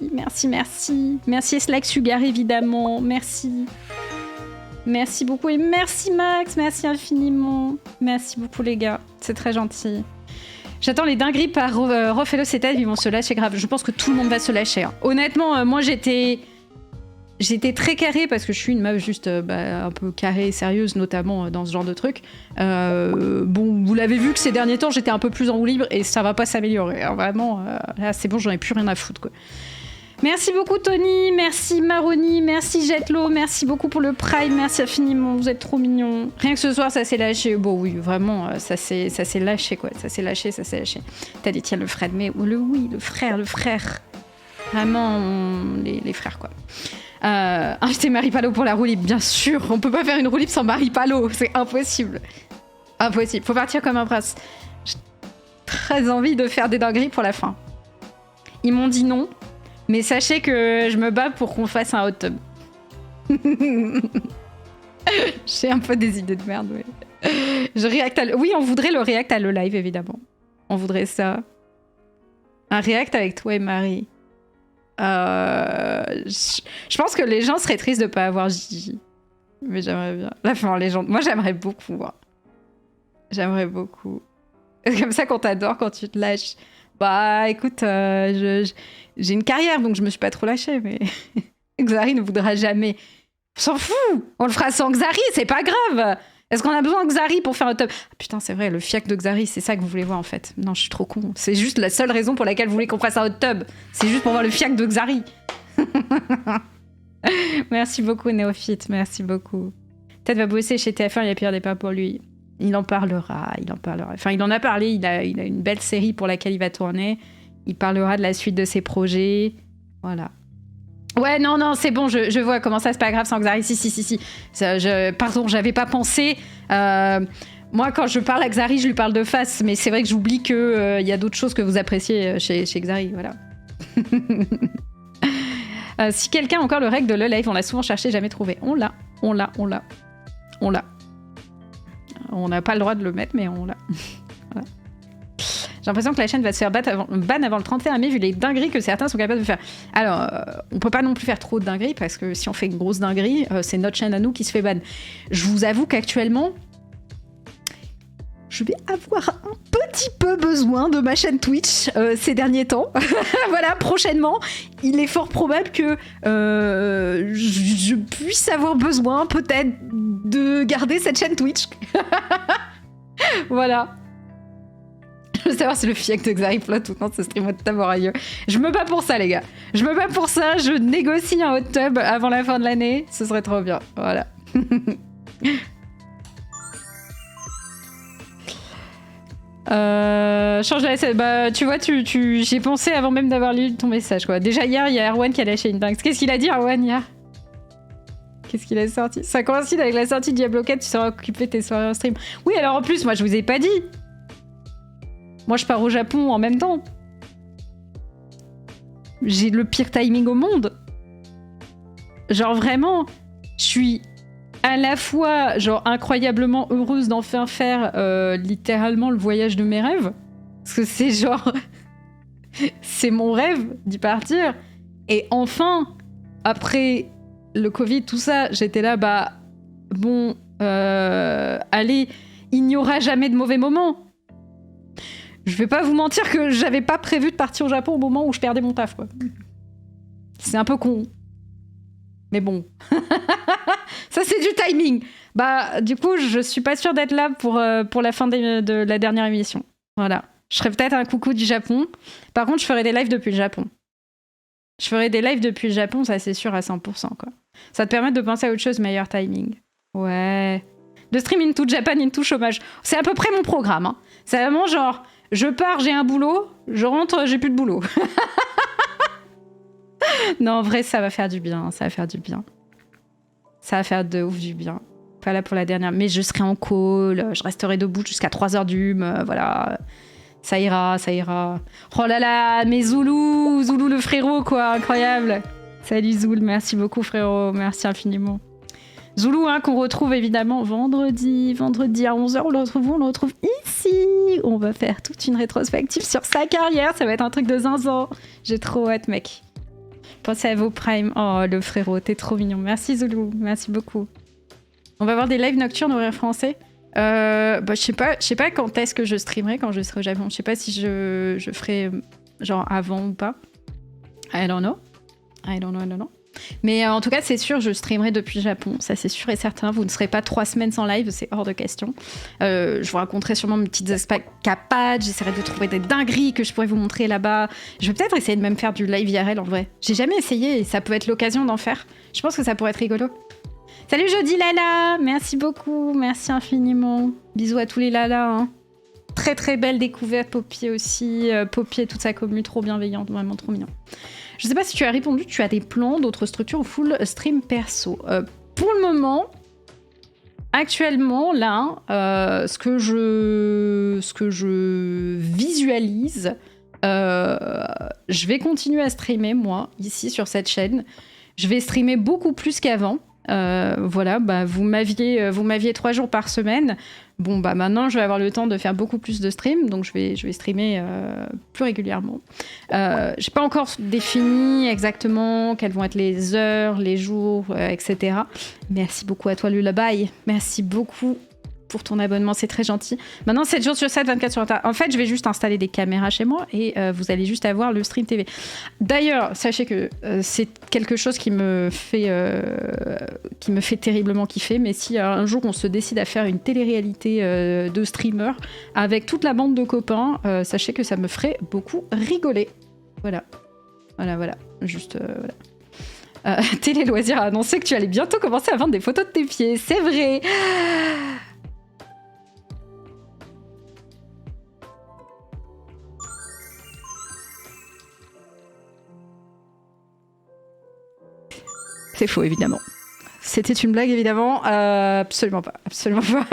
Merci Slack Sugar, évidemment, merci. Merci beaucoup et merci Max, merci infiniment. Merci beaucoup les gars, c'est très gentil. J'attends les dingueries par Rofello Cetal, ils vont se lâcher grave. Je pense que tout le monde va se lâcher. Hein. Honnêtement, moi j'étais très carrée parce que je suis une meuf juste un peu carrée et sérieuse, notamment dans ce genre de truc. Bon, vous l'avez vu que ces derniers temps, j'étais un peu plus en roue libre et ça va pas s'améliorer. Hein. Vraiment, là c'est bon, j'en ai plus rien à foutre, quoi. Merci beaucoup Tony, merci Maroni, merci Jetlo, merci beaucoup pour le prime, merci infiniment, vous êtes trop mignons. Rien que ce soir ça s'est lâché, bon oui vraiment ça s'est lâché quoi, ça s'est lâché. T'as dit tiens le frère, mais le frère. Vraiment les frères quoi. Inviter Marie Palo pour la roue libre, bien sûr, on peut pas faire une roue libre sans Marie Palo, c'est impossible. Faut partir comme un prince. J'ai très envie de faire des dingueries pour la fin. Ils m'ont dit non. Mais sachez que je me bats pour qu'on fasse un hot tub. J'ai un peu des idées de merde, ouais. Oui, on voudrait le react à le live, évidemment. On voudrait ça. Un react avec toi et Marie. Je pense que les gens seraient tristes de pas avoir Gigi. Mais j'aimerais bien. Les gens... Moi, j'aimerais beaucoup. Hein. J'aimerais beaucoup. C'est comme ça qu'on t'adore quand tu te lâches. Bah, écoute, j'ai une carrière, donc je me suis pas trop lâchée, mais Xari ne voudra jamais. On s'en fout, on le fera sans Xari, c'est pas grave. Est-ce qu'on a besoin de Xari pour faire un top ? Ah, putain, c'est vrai, le fiac de Xari, c'est ça que vous voulez voir en fait. Non, je suis trop con. C'est juste la seule raison pour laquelle vous voulez qu'on fasse un hot tub. C'est juste pour voir le fiac de Xari. Merci beaucoup, Néophyte, merci beaucoup. Peut-être va bosser chez TF1, il y a pire des pas pour lui. Il en parlera. Enfin, il en a parlé, il a une belle série pour laquelle il va tourner. Il parlera de la suite de ses projets. Voilà. Ouais, non, c'est bon, je vois comment ça, c'est pas grave sans Xari. Si. Pardon, j'avais pas pensé. Moi, quand je parle à Xari, je lui parle de face. Mais c'est vrai que j'oublie qu'il y a d'autres choses que vous appréciez chez Xari. Voilà. Si quelqu'un a encore le règle de le live, on l'a souvent cherché, jamais trouvé. On l'a. On n'a pas le droit de le mettre, mais on l'a. Voilà. J'ai l'impression que la chaîne va se faire ban avant le 31 mai, vu les dingueries que certains sont capables de faire. Alors, on peut pas non plus faire trop de dingueries, parce que si on fait une grosse dinguerie, c'est notre chaîne à nous qui se fait ban. Je vous avoue qu'actuellement, je vais avoir un petit peu besoin de ma chaîne Twitch ces derniers temps. Voilà, prochainement, il est fort probable que je puisse avoir besoin peut-être de garder cette chaîne Twitch. Voilà. Je veux savoir si le fiac de Xariflot ou non, ce stream hot tub aura lieu. Je me bats pour ça, les gars. Je me bats pour ça. Je négocie un hot tub avant la fin de l'année. Ce serait trop bien. Voilà. Change la scène. Bah, tu vois, j'y ai pensé avant même d'avoir lu ton message, quoi. Déjà, hier, il y a Erwan qui a lâché une dingue. Qu'est-ce qu'il a dit, Erwan, hier? Qu'est-ce qu'il a sorti? Ça coïncide avec la sortie de Diablo 4, tu seras occupé de tes soirées en stream. Oui, alors en plus, moi, je vous ai pas dit. Moi, je pars au Japon en même temps. J'ai le pire timing au monde. Genre, vraiment, je suis à la fois, genre, incroyablement heureuse d'enfin faire littéralement le voyage de mes rêves. Parce que c'est genre... c'est mon rêve d'y partir. Et enfin, après le Covid, tout ça, j'étais là, bah... Bon, allez, il n'y aura jamais de mauvais moments. Je vais pas vous mentir que j'avais pas prévu de partir au Japon au moment où je perdais mon taf, quoi. C'est un peu con. Mais bon. Ça, c'est du timing. Bah, du coup, je suis pas sûre d'être là pour la fin de la dernière émission. Voilà. Je ferai peut-être un coucou du Japon. Par contre, je ferai des lives depuis le Japon. Je ferai des lives depuis le Japon, ça c'est sûr à 100%, quoi. Ça te permet de penser à autre chose, meilleur timing. Ouais. De stream into Japan, into chômage. C'est à peu près mon programme, hein. C'est vraiment genre... Je pars, j'ai un boulot. Je rentre, j'ai plus de boulot. Non, en vrai, ça va faire du bien. Ça va faire du bien. Ça va faire de ouf du bien. Pas là pour la dernière. Mais je serai en call. Je resterai debout jusqu'à 3h du voilà. Ça ira, ça ira. Oh là là, mais Zoulou. Zoulou le frérot, quoi. Incroyable. Salut Zoul. Merci beaucoup, frérot. Merci infiniment. Zoulou, hein, qu'on retrouve évidemment vendredi à 11h, on le retrouve ici. On va faire toute une rétrospective sur sa carrière, ça va être un truc de zinzin. J'ai trop hâte, mec. Pensez à vos primes. Oh, le frérot, t'es trop mignon. Merci Zoulou, merci beaucoup. On va avoir des lives nocturnes horaire français. Bah, je sais pas quand est-ce que je streamerai quand je serai au Japon. Je sais pas si je ferai genre avant ou pas. I don't know. Mais en tout cas, c'est sûr, je streamerai depuis le Japon. Ça, c'est sûr et certain. Vous ne serez pas 3 semaines sans live, c'est hors de question. Je vous raconterai sûrement mes petites escapades. J'essaierai de trouver des dingueries que je pourrais vous montrer là-bas. Je vais peut-être essayer de même faire du live IRL en vrai. J'ai jamais essayé et ça peut être l'occasion d'en faire. Je pense que ça pourrait être rigolo. Salut Jody Lala, merci beaucoup, merci infiniment. Bisous à tous les Lala. Hein. Très très belle découverte, Poppy aussi. Poppy et toute sa commu, trop bienveillante, vraiment trop mignon. Je sais pas si tu as répondu, tu as des plans d'autres structures ou full stream perso. Pour le moment, actuellement, là, ce que je visualise, je vais continuer à streamer, moi, ici, sur cette chaîne. Je vais streamer beaucoup plus qu'avant. Voilà, bah, vous m'aviez 3 jours par semaine. Bon, bah maintenant, je vais avoir le temps de faire beaucoup plus de streams, donc je vais streamer plus régulièrement. J'ai pas encore défini exactement quelles vont être les heures, les jours, etc. Merci beaucoup à toi, Lullaby. Merci beaucoup pour ton abonnement, c'est très gentil. Maintenant, 7 jours sur 7, 24 sur 24. En fait, je vais juste installer des caméras chez moi et vous allez juste avoir le stream TV. D'ailleurs, sachez que c'est quelque chose qui me fait terriblement kiffer, mais si un jour on se décide à faire une télé-réalité de streamer avec toute la bande de copains, sachez que ça me ferait beaucoup rigoler. Voilà. Juste, voilà. Télé Loisirs a annoncé que tu allais bientôt commencer à vendre des photos de tes pieds. C'est vrai. C'est faux, évidemment. C'était une blague, évidemment. Absolument pas. Absolument pas.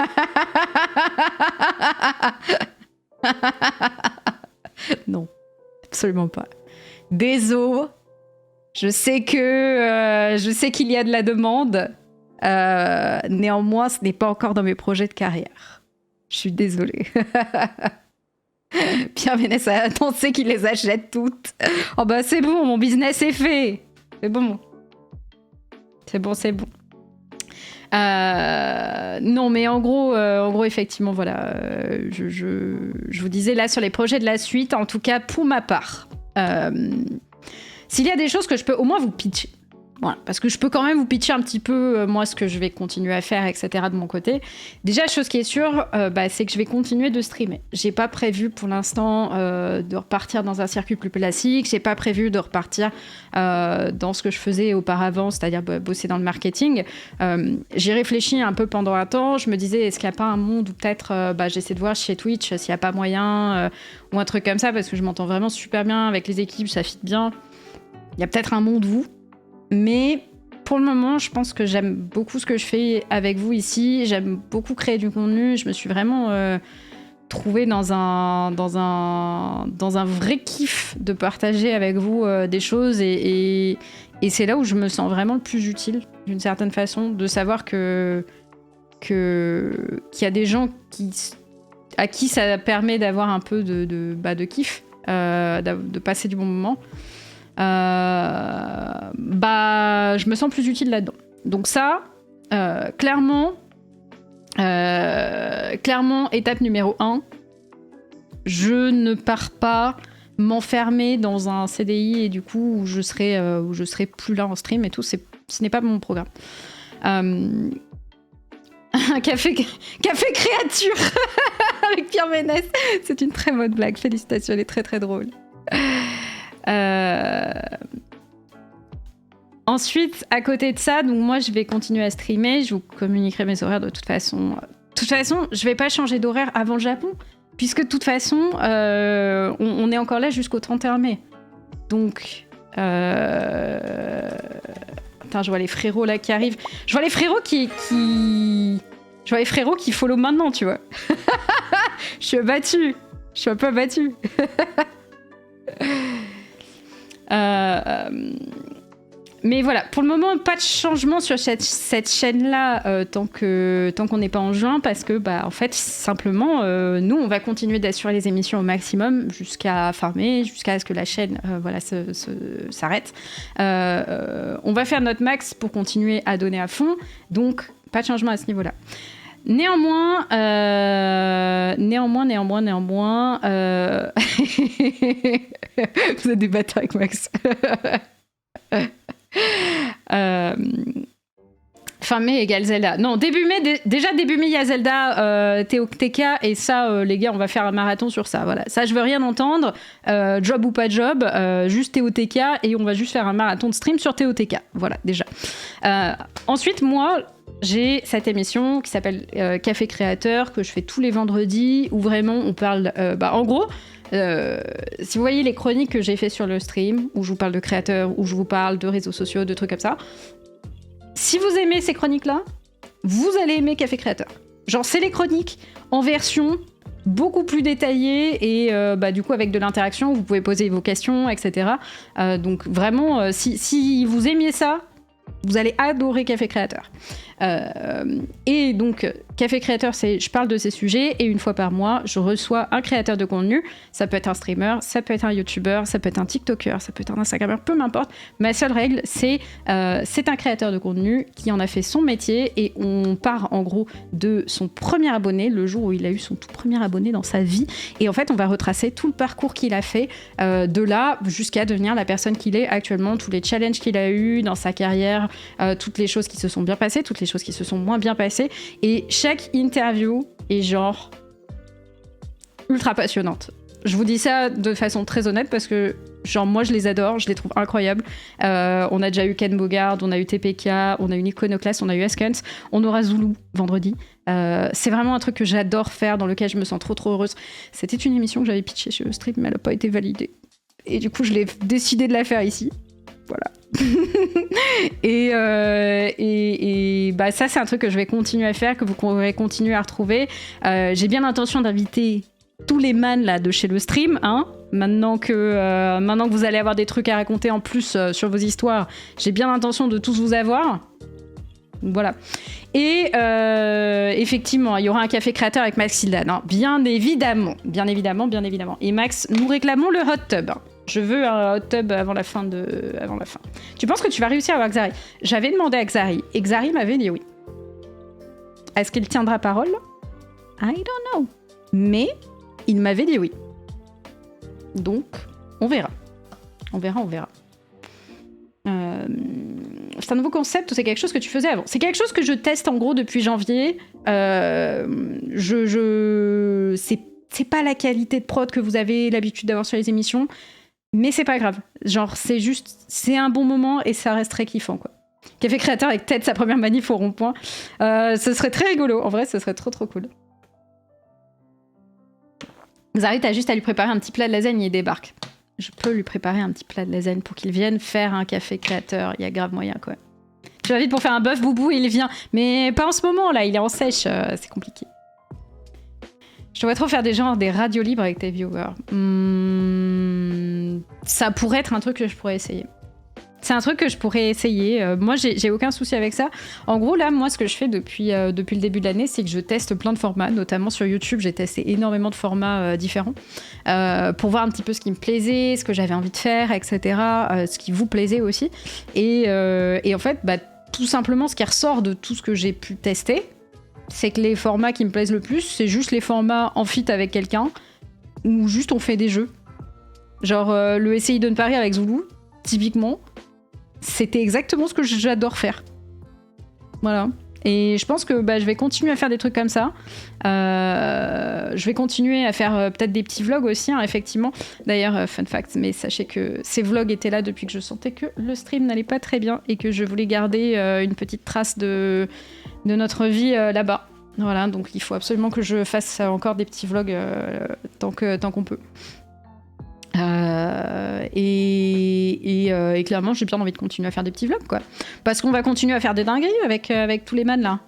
Non. Absolument pas. Désolé. Je sais qu'il y a de la demande. Néanmoins, ce n'est pas encore dans mes projets de carrière. Je suis désolée. Pierre Vénès a annoncé qu'il les achète toutes. Oh bah c'est bon, mon business est fait. C'est bon. C'est bon. Non, mais en gros, effectivement, voilà, je vous disais là sur les projets de la suite, en tout cas pour ma part, s'il y a des choses que je peux au moins vous pitcher. Voilà, parce que je peux quand même vous pitcher un petit peu, moi, ce que je vais continuer à faire, etc. de mon côté. Déjà, chose qui est sûre, c'est que je vais continuer de streamer. J'ai pas prévu pour l'instant de repartir dans un circuit plus classique. J'ai pas prévu de repartir dans ce que je faisais auparavant, c'est-à-dire bosser dans le marketing. J'y réfléchis un peu pendant un temps. Je me disais, est-ce qu'il n'y a pas un monde où peut-être j'essaie de voir chez Twitch s'il n'y a pas moyen ou un truc comme ça, parce que je m'entends vraiment super bien avec les équipes, ça fit bien. Il y a peut-être un monde où. Mais pour le moment, je pense que j'aime beaucoup ce que je fais avec vous ici. J'aime beaucoup créer du contenu. Je me suis vraiment trouvée dans un vrai kiff de partager avec vous des choses. Et c'est là où je me sens vraiment le plus utile, d'une certaine façon, de savoir qu'il y a des gens à qui ça permet d'avoir un peu de kiff, de passer du bon moment. Je me sens plus utile là-dedans. Donc ça, clairement, étape numéro 1, je ne pars pas m'enfermer dans un CDI et du coup où je serai plus là en stream et tout. Ce n'est pas mon programme. Un café créature avec Pierre Ménès. C'est une très bonne blague. Félicitations, elle est très très drôle. Ensuite, à côté de ça, donc moi je vais continuer à streamer, je vous communiquerai mes horaires de toute façon. De toute façon, je vais pas changer d'horaire avant le Japon, puisque de toute façon, on est encore là jusqu'au 31 mai. Donc, je vois les frérots là qui arrivent. Je vois les frérots qui follow maintenant, tu vois. Je suis abattue. Je suis un peu abattue. Mais voilà, pour le moment, pas de changement sur cette chaîne-là tant qu'on n'est pas en juin, parce que, en fait, simplement, nous, on va continuer d'assurer les émissions au maximum jusqu'à fin mai, jusqu'à ce que la chaîne s'arrête. On va faire notre max pour continuer à donner à fond, donc pas de changement à ce niveau-là. Néanmoins, vous êtes des bâtards avec Max. Fin mai égale Zelda. Non, début mai, déjà début mai, il y a Zelda, TOTK, et ça, les gars, on va faire un marathon sur ça. Voilà. Ça, je veux rien entendre, job ou pas job, juste TOTK, et on va juste faire un marathon de stream sur TOTK. Voilà, déjà. Ensuite, moi, j'ai cette émission qui s'appelle Café Créateur, que je fais tous les vendredis, où vraiment on parle... en gros, si vous voyez les chroniques que j'ai fait sur le stream, où je vous parle de créateurs, où je vous parle de réseaux sociaux, de trucs comme ça, si vous aimez ces chroniques-là, vous allez aimer Café Créateur. Genre, c'est les chroniques en version beaucoup plus détaillée et du coup avec de l'interaction, vous pouvez poser vos questions, etc. Donc vraiment, si vous aimiez ça, vous allez adorer Café Créateur. Et donc, Café Créateur, je parle de ces sujets et une fois par mois, je reçois un créateur de contenu. Ça peut être un streamer, ça peut être un youtubeur, ça peut être un tiktoker, ça peut être un instagrammeur, peu m'importe. Ma seule règle, c'est un créateur de contenu qui en a fait son métier et on part en gros de son premier abonné, le jour où il a eu son tout premier abonné dans sa vie. Et en fait, on va retracer tout le parcours qu'il a fait de là jusqu'à devenir la personne qu'il est actuellement, tous les challenges qu'il a eu dans sa carrière, toutes les choses qui se sont bien passées, toutes les choses qui se sont moins bien passées, et chaque interview est genre ultra passionnante. Je vous dis ça de façon très honnête parce que genre moi je les adore, je les trouve incroyables. On a déjà eu Ken Bogard, on a eu TPK, on a eu Iconoclast, on a eu Askens, on aura Zulu vendredi. C'est vraiment un truc que j'adore faire, dans lequel je me sens trop heureuse. C'était une émission que j'avais pitchée sur le stream, mais elle n'a pas été validée. Et du coup je l'ai décidé de la faire ici. Voilà. et ça c'est un truc que je vais continuer à faire, que vous pourrez continuer à retrouver. J'ai bien l'intention d'inviter tous les man là de chez le stream, hein. Maintenant que vous allez avoir des trucs à raconter en plus sur vos histoires, j'ai bien l'intention de tous vous avoir. Voilà. Et effectivement, il y aura un café créateur avec Max Sildan, hein. Bien évidemment. Et Max, nous réclamons le hot tub. Je veux un hot tub avant la fin. Tu penses que tu vas réussir à avoir Xari? J'avais demandé à Xari, et Xari m'avait dit oui. Est-ce qu'il tiendra parole? I don't know. Mais il m'avait dit oui. Donc, on verra. On verra. C'est un nouveau concept ou c'est quelque chose que tu faisais avant? C'est quelque chose que je teste en gros depuis janvier. C'est pas la qualité de prod que vous avez l'habitude d'avoir sur les émissions, mais c'est pas grave. Genre, c'est un bon moment et ça reste très kiffant, quoi. Café Créateur avec Ted, sa première manif au rond-point. Ce serait très rigolo. En vrai, ce serait trop cool. Zari, t'as juste à lui préparer un petit plat de lasagne et il débarque. Je peux lui préparer un petit plat de lasagne pour qu'il vienne faire un café créateur. Il y a grave moyen, quoi. Tu l'invites pour faire un bœuf boubou, il vient. Mais pas en ce moment, là. Il est en sèche. C'est compliqué. Je te vois trop faire des radios libres avec tes viewers. Ça pourrait être un truc que je pourrais essayer. C'est un truc que je pourrais essayer. Moi, j'ai aucun souci avec ça. En gros, là, moi, ce que je fais depuis le début de l'année, c'est que je teste plein de formats. Notamment sur YouTube, j'ai testé énormément de formats différents pour voir un petit peu ce qui me plaisait, ce que j'avais envie de faire, etc. Ce qui vous plaisait aussi. Et en fait, tout simplement, ce qui ressort de tout ce que j'ai pu tester, c'est que les formats qui me plaisent le plus, c'est juste les formats en feat avec quelqu'un où juste on fait des jeux. Genre le SCI de Paris avec Zulu, typiquement. C'était exactement ce que j'adore faire. Voilà. Et je pense que je vais continuer à faire des trucs comme ça. Je vais continuer à faire peut-être des petits vlogs aussi, hein, effectivement. D'ailleurs, fun fact, mais sachez que ces vlogs étaient là depuis que je sentais que le stream n'allait pas très bien et que je voulais garder une petite trace de notre vie là-bas. Voilà, donc il faut absolument que je fasse encore des petits vlogs tant qu'on peut. Et clairement, j'ai bien envie de continuer à faire des petits vlogs, quoi. Parce qu'on va continuer à faire des dingueries avec tous les man là.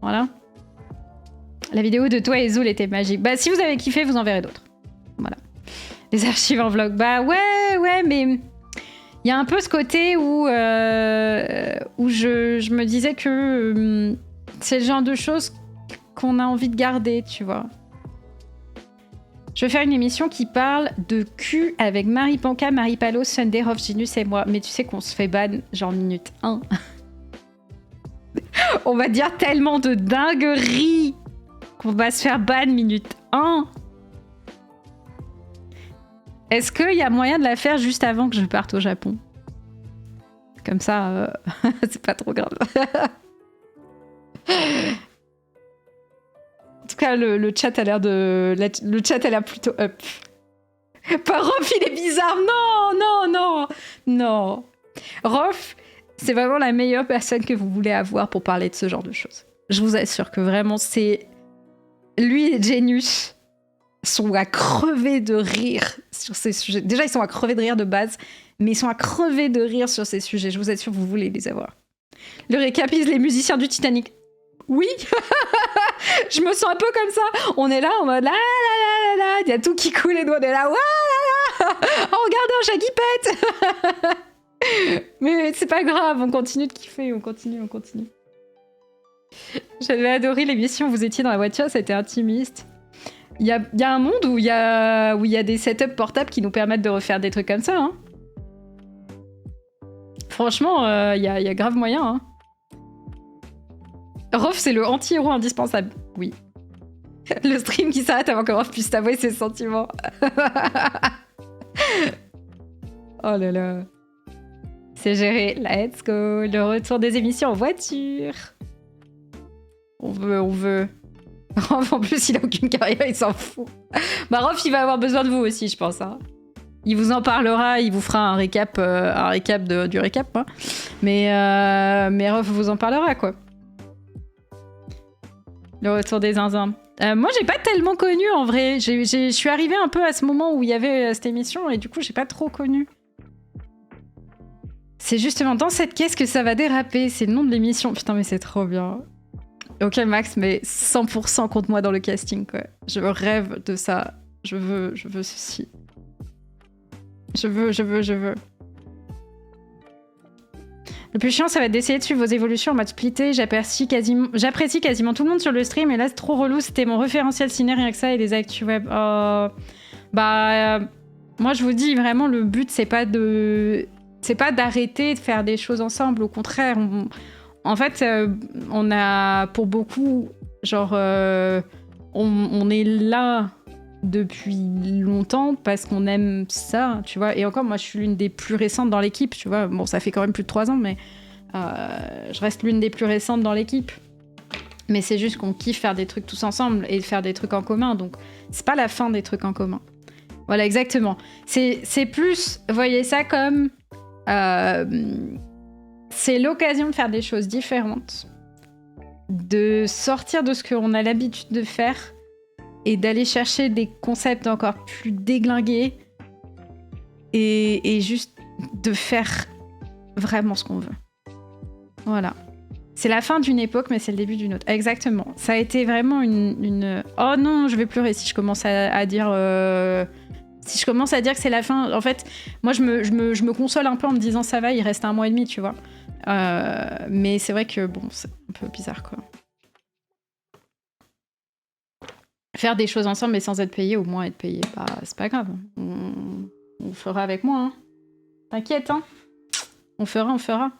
Voilà. La vidéo de toi et Zoul était magique. Si vous avez kiffé, vous en verrez d'autres. Voilà. Les archives en vlog. Ouais, mais il y a un peu ce côté où je me disais que c'est le genre de choses qu'on a envie de garder, tu vois. Je vais faire une émission qui parle de cul avec Marie Panka, Marie Palo, Sunday, Rolf Ginus et moi. Mais tu sais qu'on se fait ban genre minute 1. On va dire tellement de dingueries qu'on va se faire ban minute 1. Est-ce qu'il y a moyen de la faire juste avant que je parte au Japon? Comme ça, c'est pas trop grave. En tout cas, le chat a l'air le chat a l'air plutôt up. Pas Rof, il est bizarre. Non. Rof, c'est vraiment la meilleure personne que vous voulez avoir pour parler de ce genre de choses. Je vous assure que vraiment, c'est... Lui et Genius sont à crever de rire sur ces sujets. Déjà, ils sont à crever de rire de base, mais ils sont à crever de rire sur ces sujets. Je vous assure que vous voulez les avoir. Le récapise les musiciens du Titanic. Oui. Je me sens un peu comme ça. On est là en mode là. Il y a tout qui coule et nous on est là. Oh, regardez un chat qui pète. Mais c'est pas grave, on continue de kiffer, on continue. J'avais adoré l'émission, vous étiez dans la voiture, ça a été intimiste. Il y a un monde où il y a des setups portables qui nous permettent de refaire des trucs comme ça. Hein. Franchement, il y a grave moyen. Hein. Rof, c'est le anti-héros indispensable. Oui. Le stream qui s'arrête avant que Rof puisse t'avouer ses sentiments. Oh là là. C'est géré. Let's go. Le retour des émissions en voiture. On veut. Rof, en plus, il a aucune carrière, il s'en fout. Rof, il va avoir besoin de vous aussi, je pense. Hein. Il vous en parlera, il vous fera un récap du récap. Hein. Mais Rof vous en parlera, quoi. Le retour des zinzins. Moi, j'ai pas tellement connu, en vrai. Je suis arrivée un peu à ce moment où il y avait cette émission, et du coup, j'ai pas trop connu. C'est justement dans cette caisse que ça va déraper. C'est le nom de l'émission. Putain, mais c'est trop bien. Ok, Max, mais 100% compte moi dans le casting, quoi. Je rêve de ça. Je veux ceci. Je veux. Le plus chiant, ça va être d'essayer de suivre vos évolutions en mode splitté. J'apprécie quasiment tout le monde sur le stream, et là, c'est trop relou. C'était mon référentiel ciné, rien que ça, et les actus web. Moi, je vous dis, vraiment, le but, c'est pas d'arrêter de faire des choses ensemble. Au contraire, En fait, on a pour beaucoup, genre, on est là depuis longtemps parce qu'on aime ça, tu vois. Et encore, moi, je suis l'une des plus récentes dans l'équipe, tu vois. Bon, ça fait quand même plus de 3 ans, mais je reste l'une des plus récentes dans l'équipe. Mais c'est juste qu'on kiffe faire des trucs tous ensemble et faire des trucs en commun. Donc, c'est pas la fin des trucs en commun. Voilà, exactement. C'est plus, voyez ça comme... c'est l'occasion de faire des choses différentes, de sortir de ce qu'on a l'habitude de faire et d'aller chercher des concepts encore plus déglingués et juste de faire vraiment ce qu'on veut. Voilà. C'est la fin d'une époque, mais c'est le début d'une autre. Exactement. Ça a été vraiment une... Oh non, je vais pleurer si je commence à dire... Si je commence à dire que c'est la fin... En fait, moi, je me console un peu en me disant ça va, il reste 1 mois et demi, tu vois. Mais c'est vrai que, bon, c'est un peu bizarre, quoi. Faire des choses ensemble, mais sans être payé, au moins être payé, bah, c'est pas grave. On fera avec moi, hein. T'inquiète, hein. On fera.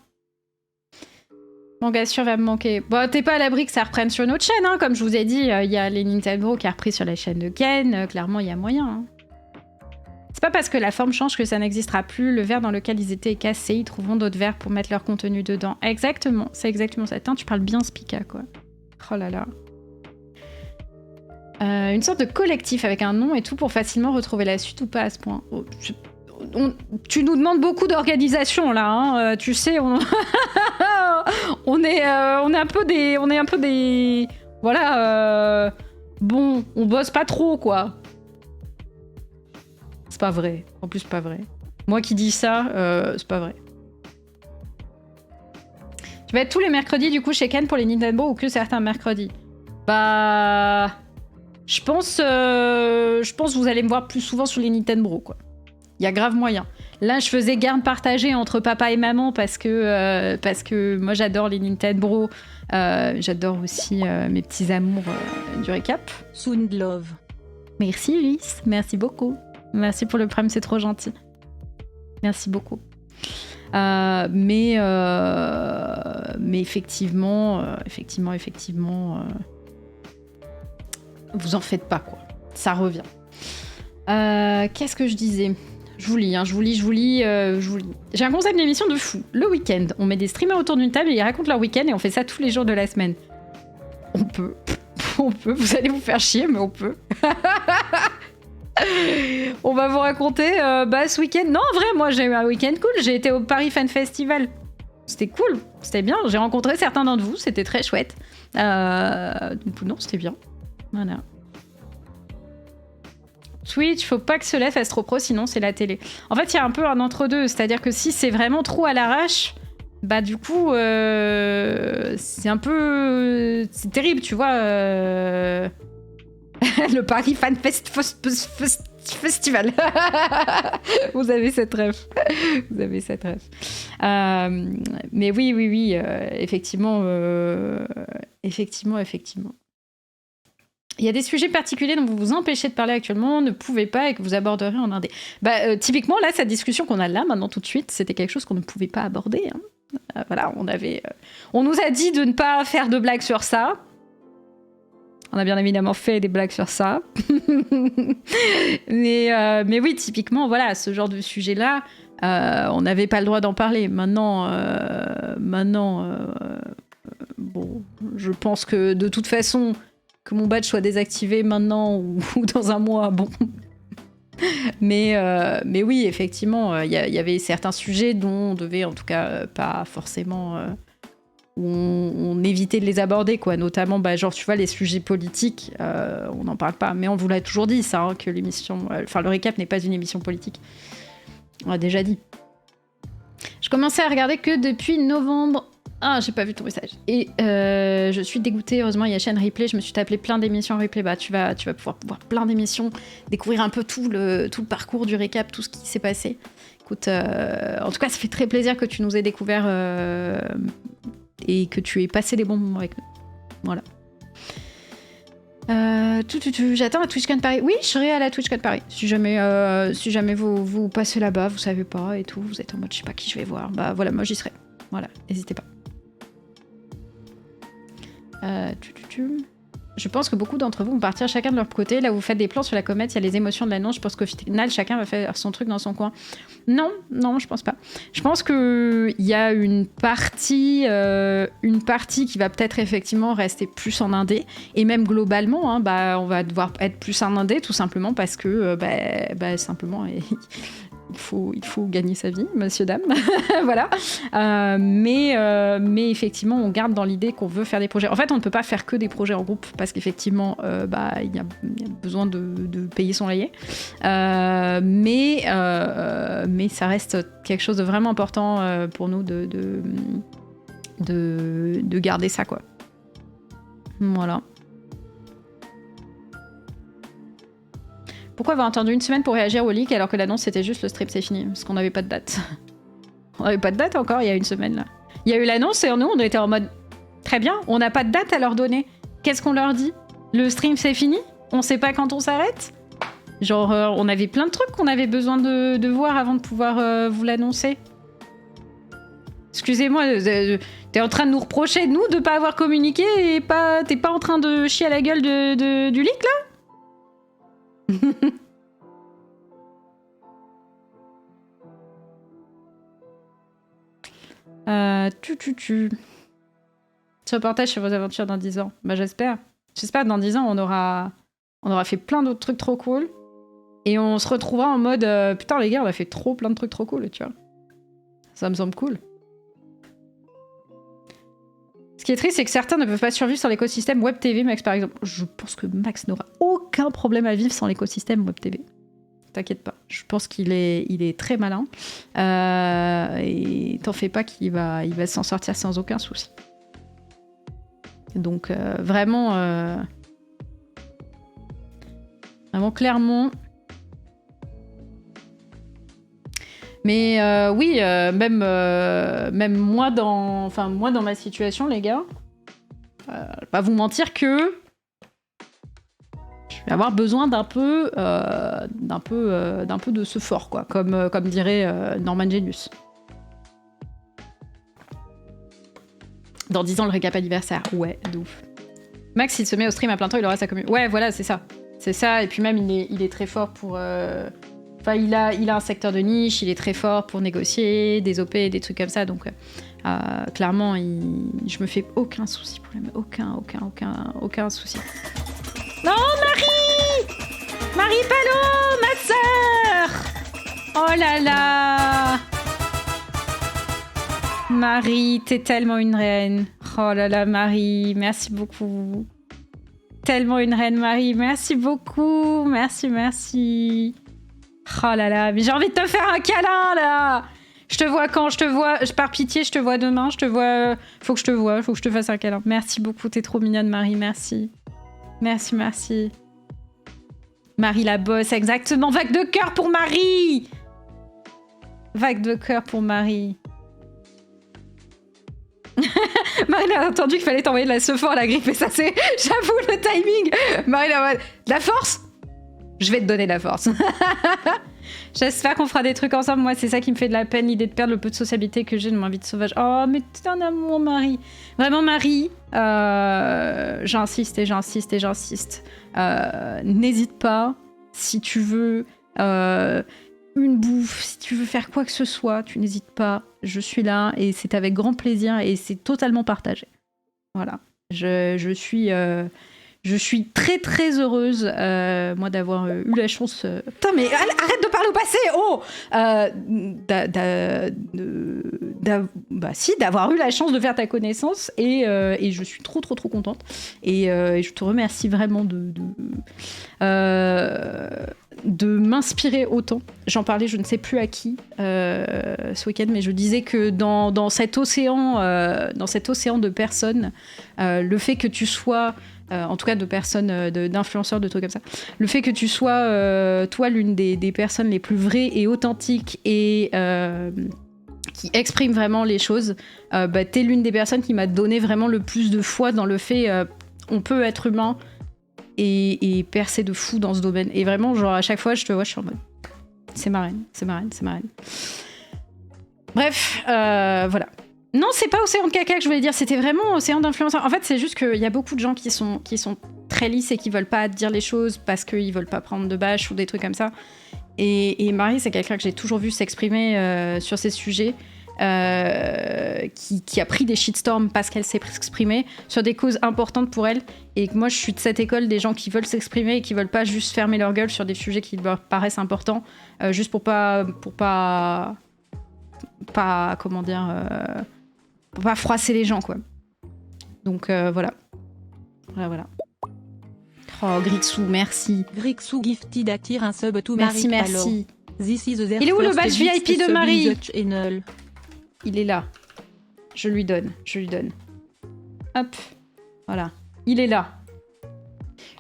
Manga sûr va me manquer. Bon, t'es pas à l'abri que ça reprenne sur notre chaîne, hein. Comme je vous ai dit, il y a les Nintendo qui a repris sur la chaîne de Ken. Clairement, il y a moyen, hein. C'est pas parce que la forme change que ça n'existera plus. Le verre dans lequel ils étaient est cassé. Ils trouveront d'autres verres pour mettre leur contenu dedans. Exactement, c'est exactement ça. Attends, tu parles bien Spica, quoi. Oh là là. Une sorte de collectif avec un nom et tout pour facilement retrouver la suite ou pas à ce point. Oh, tu nous demandes beaucoup d'organisation là, hein. Tu sais, on est un peu des, voilà. Bon, on bosse pas trop quoi. C'est pas vrai. En plus, pas vrai. Moi qui dis ça, c'est pas vrai. Tu vas être tous les mercredis du coup chez Ken pour les Nintendo ou que certains mercredis? Bah, je pense que vous allez me voir plus souvent sur les Nintendo quoi. Il y a grave moyen. Là, je faisais garde partagée entre papa et maman parce que moi, j'adore les Nintendo. J'adore aussi mes petits amours du récap. Soundlove. Merci, Ulysse. Merci beaucoup. Merci pour le prime, c'est trop gentil. Merci beaucoup. Mais effectivement, vous en faites pas, quoi. Ça revient. Qu'est-ce que je disais ? Je vous lis. J'ai un concept d'émission de fou. Le week-end, on met des streamers autour d'une table et ils racontent leur week-end et on fait ça tous les jours de la semaine. On peut. Vous allez vous faire chier, mais on peut. On va vous raconter ce week-end. Non, en vrai, moi j'ai eu un week-end cool. J'ai été au Paris Fan Festival. C'était cool, c'était bien. J'ai rencontré certains d'entre vous, c'était très chouette. Donc non, c'était bien. Voilà. Twitch, faut pas que cela fasse trop pro, sinon c'est la télé. En fait, il y a un peu un entre-deux, c'est-à-dire que si c'est vraiment trop à l'arrache, bah du coup, c'est un peu... C'est terrible, tu vois. Le Paris Fan Festival. Vous avez cette ref. Mais oui, effectivement. Il y a des sujets particuliers dont vous vous empêchez de parler actuellement, ne pouvez pas et que vous aborderez en indé. Typiquement, là, cette discussion qu'on a là, maintenant, tout de suite, c'était quelque chose qu'on ne pouvait pas aborder. Hein. Voilà, on nous a dit de ne pas faire de blagues sur ça. On a bien évidemment fait des blagues sur ça. mais oui, typiquement, voilà, ce genre de sujet-là, on n'avait pas le droit d'en parler. Maintenant, bon, je pense que de toute façon... Que mon badge soit désactivé maintenant ou dans un mois, bon. Mais oui, effectivement, il y avait certains sujets dont on devait en tout cas pas forcément... on évitait de les aborder, quoi. Notamment, genre, tu vois, les sujets politiques, on n'en parle pas. Mais on vous l'a toujours dit, ça, hein, que l'émission... Enfin, le récap n'est pas une émission politique. On l'a déjà dit. Je commençais à regarder que depuis novembre... Ah, j'ai pas vu ton message. Et je suis dégoûtée. Heureusement, il y a chaîne replay. Je me suis tapé plein d'émissions en replay. Bah, tu vas pouvoir voir plein d'émissions, découvrir un peu tout le parcours du récap, tout ce qui s'est passé. Écoute, en tout cas, ça fait très plaisir que tu nous aies découvert et que tu aies passé des bons moments avec nous. Voilà. J'attends la TwitchCon Paris. Oui, je serai à la TwitchCon Paris. Si jamais vous passez là-bas, vous savez pas et tout, vous êtes en mode je sais pas qui je vais voir. Bah voilà, moi j'y serai. Voilà, n'hésitez pas. Je pense que beaucoup d'entre vous vont partir chacun de leur côté. Là, vous faites des plans sur la comète, il y a les émotions de l'annonce. Je pense qu'au final, chacun va faire son truc dans son coin. Non, je pense pas. Je pense qu'il y a une partie qui va peut-être effectivement rester plus en indé. Et même globalement, hein, on va devoir être plus en indé, tout simplement parce que, simplement... Il faut gagner sa vie, monsieur, dame. Voilà. Mais effectivement, on garde dans l'idée qu'on veut faire des projets. En fait, on ne peut pas faire que des projets en groupe parce qu'effectivement, il y a besoin de payer son loyer. Mais ça reste quelque chose de vraiment important pour nous de garder ça, quoi. Voilà. Pourquoi avoir attendu une semaine pour réagir au leak alors que l'annonce c'était juste le strip c'est fini? Parce qu'on n'avait pas de date. On n'avait pas de date encore il y a une semaine là. Il y a eu l'annonce et nous on était en mode très bien, on n'a pas de date à leur donner. Qu'est-ce qu'on leur dit? Le stream c'est fini? On sait pas quand on s'arrête? Genre on avait plein de trucs qu'on avait besoin de voir avant de pouvoir vous l'annoncer. Excusez-moi, t'es en train de nous reprocher nous de pas avoir communiqué et t'es pas en train de chier à la gueule du leak là? Ce reportage sur vos aventures dans 10 ans. Bah j'espère. J'espère que dans 10 ans on aura fait plein d'autres trucs trop cool. Et on se retrouvera en mode putain les gars on a fait plein de trucs trop cool, tu vois. Ça me semble cool. Ce qui est triste, c'est que certains ne peuvent pas survivre sans l'écosystème Web TV, Max par exemple. Je pense que Max n'aura aucun problème à vivre sans l'écosystème Web TV. T'inquiète pas. Je pense qu'il est très malin. Et t'en fais pas qu'il va s'en sortir sans aucun souci. Donc vraiment clairement. Mais oui, même moi dans ma situation, les gars, je vais pas vous mentir que je vais avoir besoin d'un peu de ce fort, quoi, comme dirait Norman Genius. Dans 10 ans, le récap anniversaire. Ouais, de ouf. Max, s'il se met au stream à plein temps, il aura sa commune. Ouais, voilà, c'est ça. C'est ça, et puis même, il est très fort pour... Enfin, il a un secteur de niche, il est très fort pour négocier, des OP, des trucs comme ça. Donc, clairement, je me fais aucun souci pour lui. Aucun souci. Non, Marie! Marie Palot, ma sœur! Oh là là! Marie, t'es tellement une reine. Oh là là, Marie, merci beaucoup. Tellement une reine, Marie. Merci beaucoup. Merci. Oh là là, mais j'ai envie de te faire un câlin, là. Je te vois quand? Je te vois... Par pitié, je te vois demain. Je te vois... Faut que je te vois. Faut que je te fasse un câlin. Merci beaucoup. T'es trop mignonne, Marie. Merci. Marie la bosse, exactement. Vague de cœur pour Marie. Marie a entendu qu'il fallait t'envoyer de la Sephora à la grippe et ça c'est... J'avoue le timing. Marie a... De la force? Je vais te donner de la force. J'espère qu'on fera des trucs ensemble. Moi, c'est ça qui me fait de la peine, l'idée de perdre le peu de sociabilité que j'ai de ma vie de sauvage. Oh, mais t'es un amour, Marie. Vraiment, Marie, j'insiste. N'hésite pas, si tu veux une bouffe, si tu veux faire quoi que ce soit, tu n'hésites pas. Je suis là et c'est avec grand plaisir et c'est totalement partagé. Voilà. Je suis très très heureuse, moi, d'avoir eu la chance... Putain, mais arrête de parler au passé. D'avoir eu la chance de faire ta connaissance et je suis trop contente. Et je te remercie vraiment de m'inspirer autant. J'en parlais, je ne sais plus à qui ce week-end, mais je disais que dans cet océan de personnes, le fait que tu sois... en tout cas de personnes, d'influenceurs, de trucs comme ça. Le fait que tu sois, toi, l'une des personnes les plus vraies et authentiques et qui expriment vraiment les choses, t'es l'une des personnes qui m'a donné vraiment le plus de foi dans le fait on peut être humain et percer de fou dans ce domaine. Et vraiment, genre, à chaque fois, je te vois, je suis en mode... C'est ma reine. Bref, voilà. Non, c'est pas Océan de caca que je voulais dire, c'était vraiment Océan d'influenceurs. En fait, c'est juste qu'il y a beaucoup de gens qui sont très lisses et qui veulent pas dire les choses parce qu'ils veulent pas prendre de bâche ou des trucs comme ça. Et Marie, c'est quelqu'un que j'ai toujours vu s'exprimer sur ces sujets, qui a pris des shitstorms parce qu'elle s'est exprimée sur des causes importantes pour elle. Et que moi, je suis de cette école des gens qui veulent s'exprimer et qui veulent pas juste fermer leur gueule sur des sujets qui leur paraissent importants, juste pour pas comment dire, pour pas froisser les gens, quoi. Donc voilà. Voilà. Oh, Grixou, merci. Grixou Gifted attire un sub to Merci, Marie merci. This is the Il est où le first badge gift VIP de sub in Marie? the channel. Il est là. Je lui donne. Hop. Voilà. Il est là.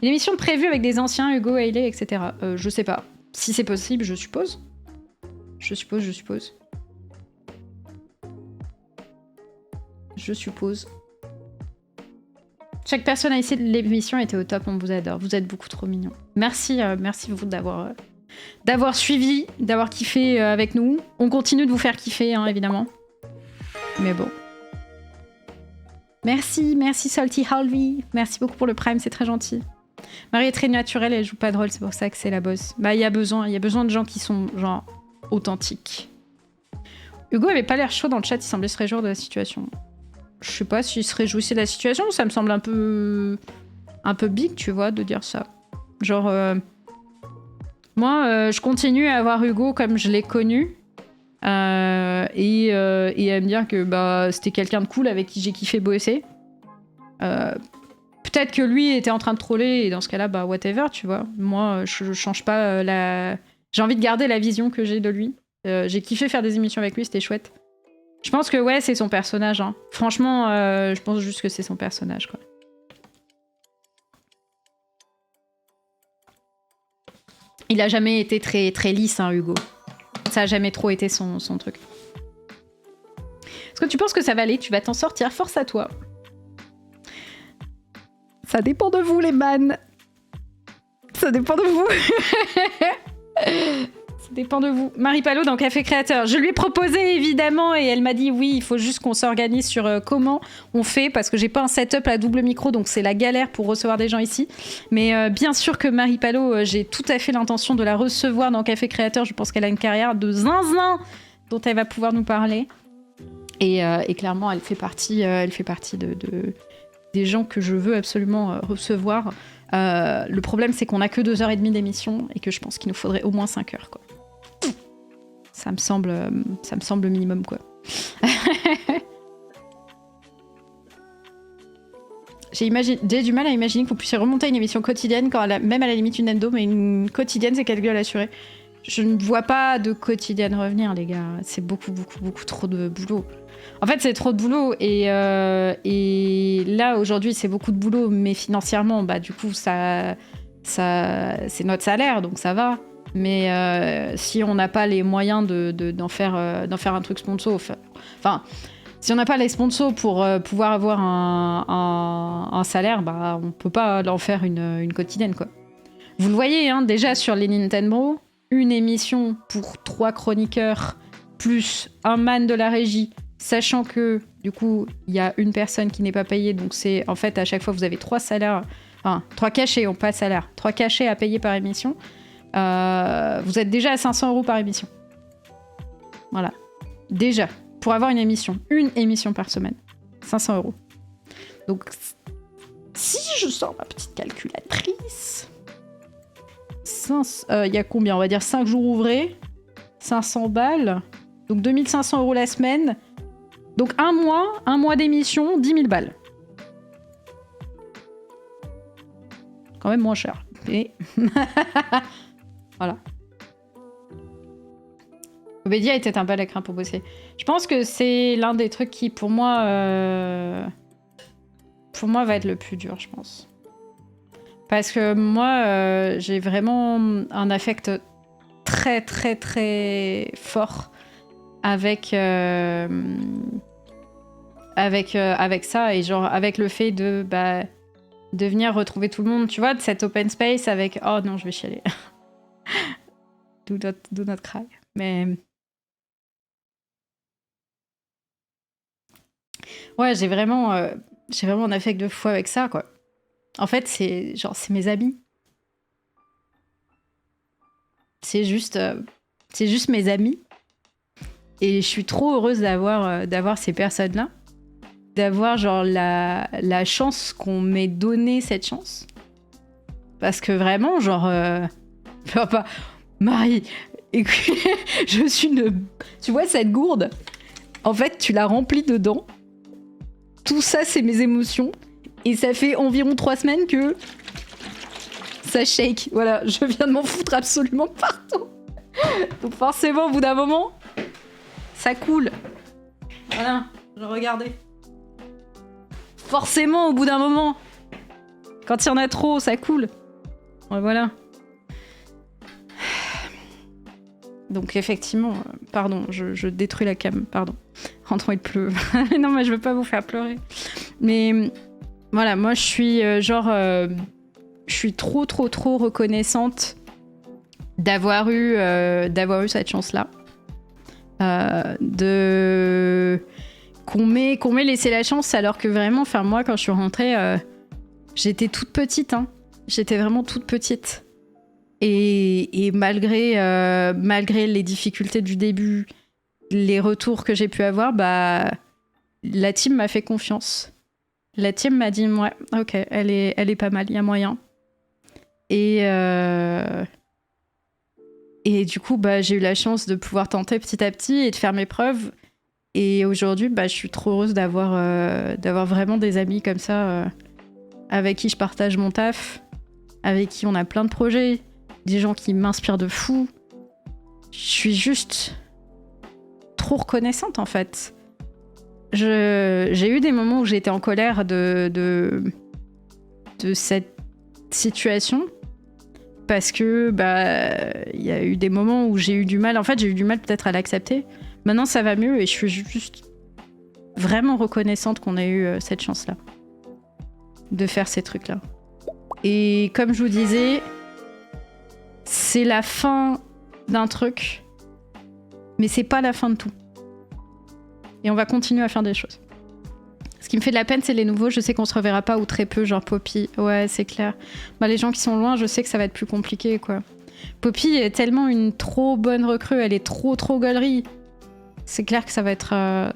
Une émission prévue avec des anciens, Hugo, Hailey, etc. Je sais pas. Si c'est possible, je suppose. Je suppose. Chaque personne a essayé de l'émission était au top, on vous adore. Vous êtes beaucoup trop mignons. Merci vous d'avoir suivi, d'avoir kiffé avec nous. On continue de vous faire kiffer, hein, évidemment. Mais bon. Merci Salty Halvey. Merci beaucoup pour le prime, c'est très gentil. Marie est très naturelle, elle joue pas de rôle, c'est pour ça que c'est la boss. Bah, il y a besoin de gens qui sont, genre, authentiques. Hugo avait pas l'air chaud dans le chat, il semblait se réjouir de la situation. Je sais pas s'il se réjouissait de la situation, ça me semble un peu big, tu vois, de dire ça. Genre, moi, je continue à voir Hugo comme je l'ai connu. Et à me dire que bah, c'était quelqu'un de cool avec qui j'ai kiffé bosser. Peut-être que lui était en train de troller et dans ce cas-là, bah whatever, tu vois. Moi, je change pas la... J'ai envie de garder la vision que j'ai de lui. J'ai kiffé faire des émissions avec lui, c'était chouette. Je pense que ouais, c'est son personnage. Hein. Franchement, je pense juste que c'est son personnage, quoi. Il a jamais été très lisse, hein, Hugo. Ça a jamais trop été son truc. Est-ce que tu penses que ça va aller? Tu vas t'en sortir, force à toi. Ça dépend de vous, les man. Ça dépend de vous. Ça dépend de vous. Marie Palot dans Café Créateur. Je lui ai proposé, évidemment, et elle m'a dit oui, il faut juste qu'on s'organise sur comment on fait, parce que j'ai pas un setup à double micro, donc c'est la galère pour recevoir des gens ici. Mais bien sûr que Marie Palot, j'ai tout à fait l'intention de la recevoir dans Café Créateur. Je pense qu'elle a une carrière de zinzin dont elle va pouvoir nous parler. Et clairement, elle fait partie des gens que je veux absolument recevoir. Le problème, c'est qu'on n'a que 2h30 d'émission et que je pense qu'il nous faudrait au moins 5 heures, quoi. Ça me semble le minimum, quoi. J'ai du mal à imaginer que vous puissiez remonter une émission quotidienne, même à la limite une endo, mais une quotidienne, c'est quelle gueule assurée. Je ne vois pas de quotidienne revenir, les gars. C'est beaucoup trop de boulot. En fait, c'est trop de boulot et là, aujourd'hui, c'est beaucoup de boulot, mais financièrement, bah, du coup, ça c'est notre salaire, donc ça va. Mais si on n'a pas les moyens d'en faire un truc sponsor, enfin, si on n'a pas les sponsors pour pouvoir avoir un salaire, bah, on peut pas en faire une quotidienne, quoi. Vous le voyez, hein, déjà sur les Nintendo, une émission pour 3 chroniqueurs plus un man de la régie, sachant que, du coup, il y a une personne qui n'est pas payée, donc c'est, en fait, à chaque fois, vous avez 3 salaires, enfin, 3 cachets, on pas salaire, 3 cachets à payer par émission. Vous êtes déjà à 500 € par émission. Voilà. Déjà, pour avoir une émission par semaine, 500 €. Donc, si je sors ma petite calculatrice, il y a combien? On va dire 5 jours ouvrés, 500 balles, donc 2500 € la semaine. Donc un mois d'émission, 10 000 balles. Quand même moins cher. Et... voilà. Obédia était un balèque pour bosser. Je pense que c'est l'un des trucs qui, pour moi, va être le plus dur, je pense. Parce que moi, j'ai vraiment un affect très, très, très fort avec ça, et genre avec le fait de venir retrouver tout le monde, tu vois, de cet open space avec... Oh non, je vais chialer. do not cry. Mais... Ouais, j'ai vraiment un affect de fou avec ça, quoi. En fait, c'est mes amis. C'est juste mes amis. Et je suis trop heureuse d'avoir ces personnes-là. D'avoir genre la chance qu'on m'ait donné cette chance. Parce que vraiment, genre... pas, Marie, écoute, je suis une... Tu vois cette gourde? En fait, tu l'as remplie dedans. Tout ça, c'est mes émotions. Et ça fait environ 3 semaines que... ça shake. Voilà, je viens de m'en foutre absolument partout. Donc forcément, au bout d'un moment, ça coule. Voilà, regardez. Forcément, au bout d'un moment, quand il y en a trop, ça coule. Ouais, voilà. Donc effectivement, pardon, je détruis la cam, pardon. Rentrons, il pleut. Non, mais je veux pas vous faire pleurer. Mais voilà, moi je suis je suis trop reconnaissante d'avoir eu cette chance-là. Qu'on m'ait laissé la chance, alors que vraiment, enfin moi quand je suis rentrée, j'étais toute petite, hein. J'étais vraiment toute petite. Et malgré les difficultés du début, les retours que j'ai pu avoir, bah la team m'a fait confiance. La team m'a dit ouais, ok, elle est pas mal, il y a moyen. Et du coup, bah, j'ai eu la chance de pouvoir tenter petit à petit et de faire mes preuves. Et aujourd'hui, bah, je suis trop heureuse d'avoir vraiment des amis comme ça, avec qui je partage mon taf, avec qui on a plein de projets, des gens qui m'inspirent de fou. Je suis juste trop reconnaissante, en fait. J'ai eu des moments où j'étais en colère de cette situation, parce que y a eu des moments où j'ai eu du mal. En fait, j'ai eu du mal peut-être à l'accepter. Maintenant, ça va mieux et je suis juste vraiment reconnaissante qu'on ait eu cette chance-là de faire ces trucs-là. Et comme je vous disais, c'est la fin d'un truc, mais c'est pas la fin de tout. Et on va continuer à faire des choses. Ce qui me fait de la peine, c'est les nouveaux. Je sais qu'on se reverra pas ou très peu, genre Poppy. Ouais, c'est clair. Bah, les gens qui sont loin, je sais que ça va être plus compliqué, quoi. Poppy est tellement une trop bonne recrue, elle est trop gaulerie. C'est clair que ça va être un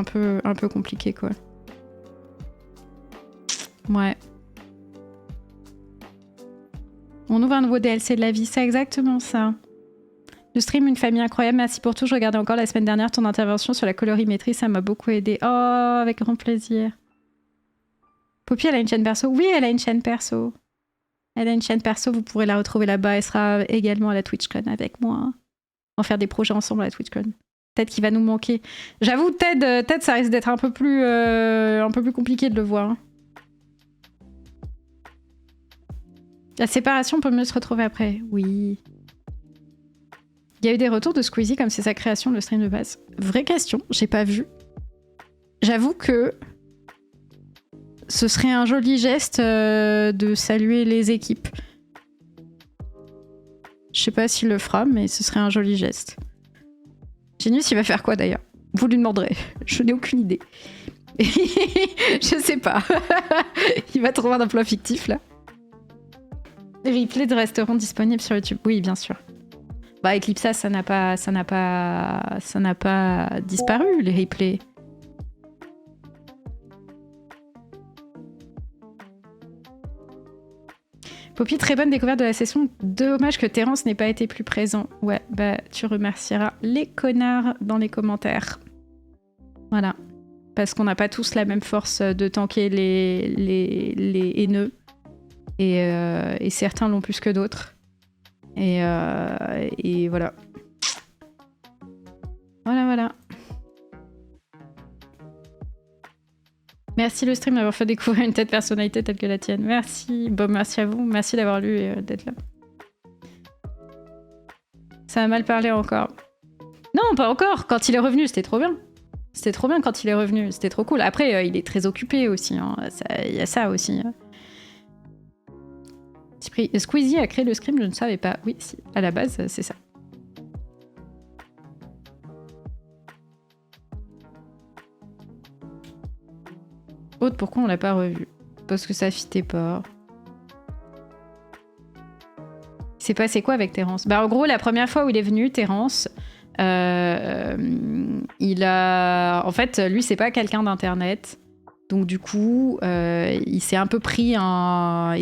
peu compliqué, quoi. Ouais. On ouvre un nouveau DLC de la vie, c'est exactement ça. Le stream, une famille incroyable, merci pour tout. Je regardais encore la semaine dernière ton intervention sur la colorimétrie, ça m'a beaucoup aidé. Oh, avec grand plaisir. Poppy, elle a une chaîne perso? Oui, elle a une chaîne perso. Elle a une chaîne perso, vous pourrez la retrouver là-bas. Elle sera également à la TwitchCon avec moi. On va faire des projets ensemble à la TwitchCon. Ted qui va nous manquer. J'avoue, Ted, ça risque d'être un peu plus compliqué de le voir. La séparation peut mieux se retrouver après. Oui. Il y a eu des retours de Squeezie comme c'est sa création, le stream de base. Vraie question, j'ai pas vu. J'avoue que ce serait un joli geste de saluer les équipes. Je sais pas s'il le fera, mais ce serait un joli geste. Genius, il va faire quoi d'ailleurs? Vous lui demanderez. Je n'ai aucune idée. Je sais pas. Il va trouver un emploi fictif là. Les replays de restaurants disponibles sur YouTube. Oui, bien sûr. Bah, Eclipsa, ça n'a pas disparu, les replays. Poppy, très bonne découverte de la session. Dommage que Terence n'ait pas été plus présent. Ouais, bah, tu remercieras les connards dans les commentaires. Voilà. Parce qu'on n'a pas tous la même force de tanker les haineux. Et certains l'ont plus que d'autres. Et voilà. Voilà. Merci le stream d'avoir fait découvrir une telle personnalité telle que la tienne. Merci. Bon, merci à vous. Merci d'avoir lu et d'être là. Ça a mal parlé encore. Non, pas encore. Quand il est revenu, c'était trop bien. C'était trop bien quand il est revenu. C'était trop cool. Après, il est très occupé aussi. Hein. Il y a ça aussi. Squeezie a créé le scrim, je ne savais pas. Oui, si. À la base, c'est ça. Aude, pourquoi on l'a pas revu? Parce que ça fitait pas. Il s'est passé quoi avec Terence? Bah, en gros, la première fois où il est venu, Terence, il a... En fait, lui, c'est pas quelqu'un d'internet. Donc du coup, il s'est un peu pris un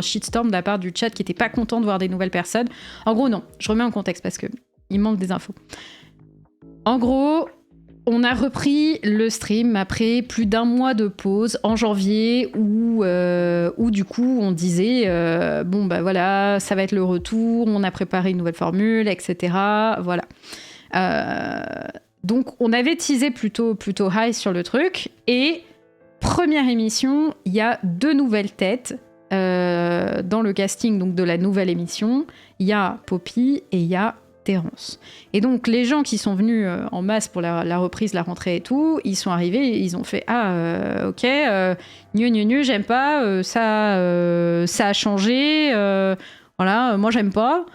shitstorm de la part du chat qui était pas content de voir des nouvelles personnes. En gros, non. Je remets en contexte parce que il manque des infos. En gros, on a repris le stream après plus d'1 mois de pause en janvier où du coup on disait bon bah voilà, ça va être le retour, on a préparé une nouvelle formule, etc. Voilà. Donc on avait teasé plutôt high sur le truc et première émission, il y a 2 nouvelles têtes dans le casting donc de la nouvelle émission. Il y a Poppy et il y a Terence. Et donc les gens qui sont venus en masse pour la reprise, la rentrée et tout, ils sont arrivés et ils ont fait ok, j'aime pas, ça a changé, voilà, moi j'aime pas.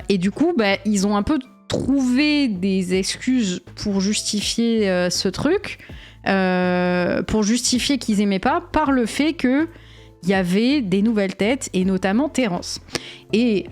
Et du coup, bah, ils ont un peu trouvé des excuses pour justifier ce truc, pour justifier qu'ils aimaient pas par le fait que il y avait des nouvelles têtes, et notamment Terence. Et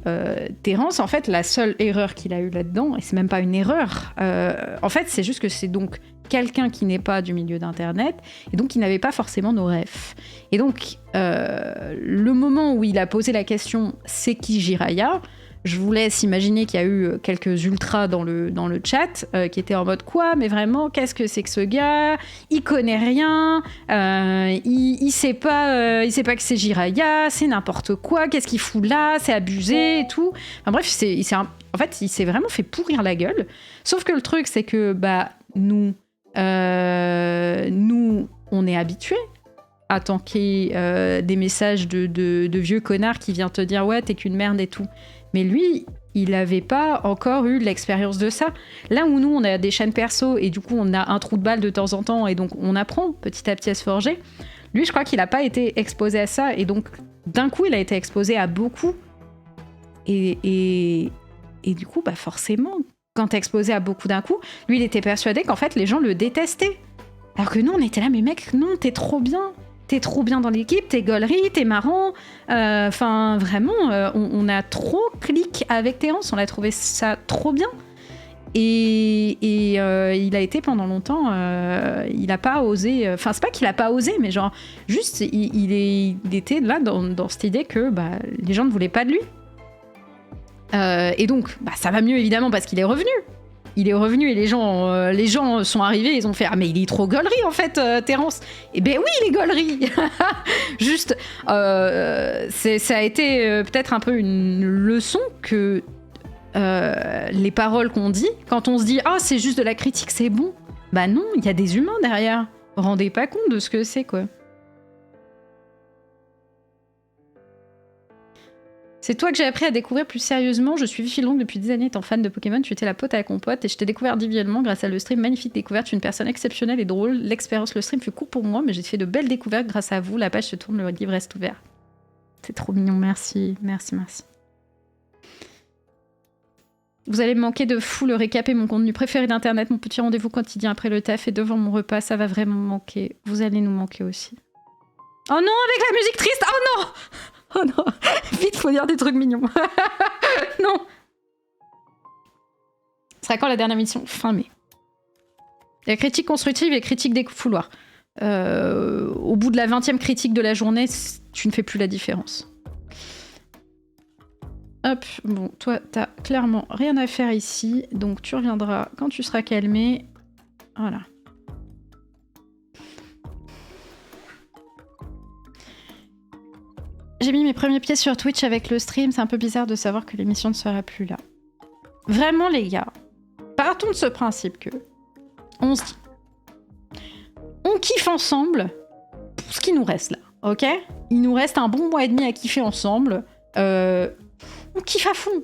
Terence, en fait, la seule erreur qu'il a eue là-dedans, et c'est même pas une erreur, en fait, c'est juste que c'est donc quelqu'un qui n'est pas du milieu d'Internet, et donc qui n'avait pas forcément nos refs. Et donc, le moment où il a posé la question « C'est qui Jiraya ?», je vous laisse imaginer qu'il y a eu quelques ultras dans le chat qui étaient en mode quoi, mais vraiment, qu'est-ce que c'est que ce gars? Il connaît rien, il sait pas que c'est Jiraya, c'est n'importe quoi, qu'est-ce qu'il fout là, c'est abusé et tout. Enfin, bref, en fait, il s'est vraiment fait pourrir la gueule. Sauf que le truc, c'est que nous, on est habitués à tanker des messages de vieux connards qui viennent te dire ouais, t'es qu'une merde et tout. Mais lui, il n'avait pas encore eu l'expérience de ça. Là où nous, on a des chaînes perso et du coup, on a un trou de balle de temps en temps et donc on apprend petit à petit à se forger. Lui, je crois qu'il n'a pas été exposé à ça et donc d'un coup, il a été exposé à beaucoup. Et du coup, forcément, quand t'es exposé à beaucoup d'un coup, lui, il était persuadé qu'en fait, les gens le détestaient. Alors que nous, on était là, mais mec, non, t'es trop bien. T'es trop bien dans l'équipe, t'es gaulerie, t'es marrant. Enfin, vraiment, on a trop cliqué avec Terence. On a trouvé ça trop bien. Et il a été pendant longtemps... il a pas osé... Enfin, c'est pas qu'il a pas osé, mais genre, juste, il était là dans cette idée que les gens ne voulaient pas de lui. Et donc, ça va mieux, évidemment, parce qu'il est revenu. Il est revenu et les gens sont arrivés, ils ont fait « Ah mais il est trop gaulerie en fait, Terence !» Eh ben oui, il est gaulerie. Juste, ça a été peut-être un peu une leçon que les paroles qu'on dit, quand on se dit « Ah, c'est juste de la critique, c'est bon !» Bah non, il y a des humains derrière. Vous vous rendez pas compte de ce que c'est, quoi. C'est toi que j'ai appris à découvrir plus sérieusement. Je suis Philongue depuis des années étant fan de Pokémon. Tu étais la pote avec mon pote et je t'ai découvert individuellement grâce à le stream. Magnifique découverte. Tu es une personne exceptionnelle et drôle. L'expérience, le stream fut court pour moi, mais j'ai fait de belles découvertes grâce à vous. La page se tourne, le livre reste ouvert. C'est trop mignon. Merci. Merci. Vous allez me manquer de fou. Le récap est mon contenu préféré d'internet. Mon petit rendez-vous quotidien après le taf et devant mon repas. Ça va vraiment me manquer. Vous allez nous manquer aussi. Oh non, avec la musique triste. Oh non! Oh non, vite, faut dire des trucs mignons. Non. Ce sera quand la dernière mission? Fin mai. Il y a critique constructive et critique des fouloirs. Au bout de la 20e critique de la journée, tu ne fais plus la différence. Hop, bon, toi, t'as clairement rien à faire ici, donc tu reviendras quand tu seras calmé. Voilà. J'ai mis mes premiers pieds sur Twitch avec le stream, c'est un peu bizarre de savoir que l'émission ne sera plus là. Vraiment les gars, partons de ce principe que on se dit, on kiffe ensemble pour ce qui nous reste là, ok? Il nous reste un bon mois et demi à kiffer ensemble, on kiffe à fond,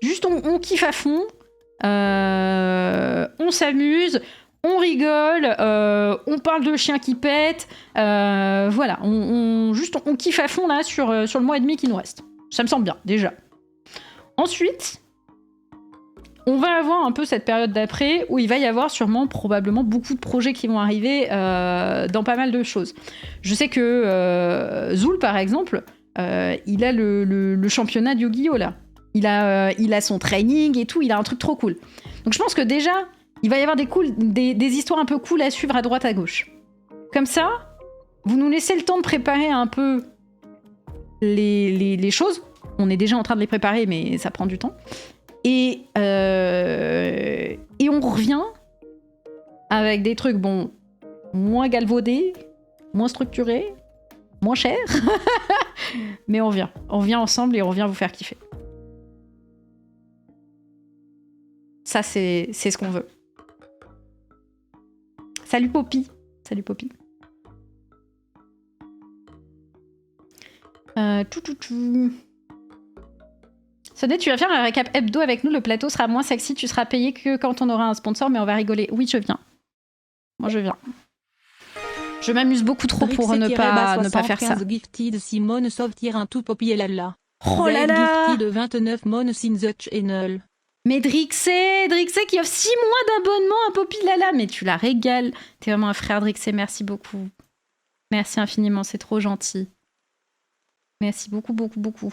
juste on kiffe à fond, on s'amuse, on rigole, on parle de chiens qui pètent, voilà, on kiffe à fond là sur le mois et demi qui nous reste. Ça me semble bien, déjà. Ensuite, on va avoir un peu cette période d'après où il va y avoir sûrement, probablement, beaucoup de projets qui vont arriver dans pas mal de choses. Je sais que Zul, par exemple, il a le championnat de Yu-Gi-Oh! Là. Il a son training et tout, il a un truc trop cool. Donc je pense que déjà, il va y avoir des histoires un peu cool à suivre à droite à gauche. Comme ça, vous nous laissez le temps de préparer un peu les choses. On est déjà en train de les préparer, mais ça prend du temps. Et on revient avec des trucs, bon, moins galvaudés, moins structurés, moins chers. Mais on vient ensemble et on vient vous faire kiffer. Ça, c'est ce qu'on veut. Salut Poppy. Salut Poppy. Sonnet, tu vas faire un récap hebdo avec nous. Le plateau sera moins sexy. Tu seras payé que quand on aura un sponsor, mais on va rigoler. Oui, je viens. Moi, je viens. Je m'amuse beaucoup trop pour ne pas faire ça. Gifted Simone sauve un tout Poppy et Lala. Oh là là. Gifted 29 Mon sin the channel. Mais Drixé qui offre 6 mois d'abonnement à Poppy Lala. Mais tu la régales. T'es vraiment un frère Drixé. Merci beaucoup. Merci infiniment. C'est trop gentil. Merci beaucoup, beaucoup, beaucoup.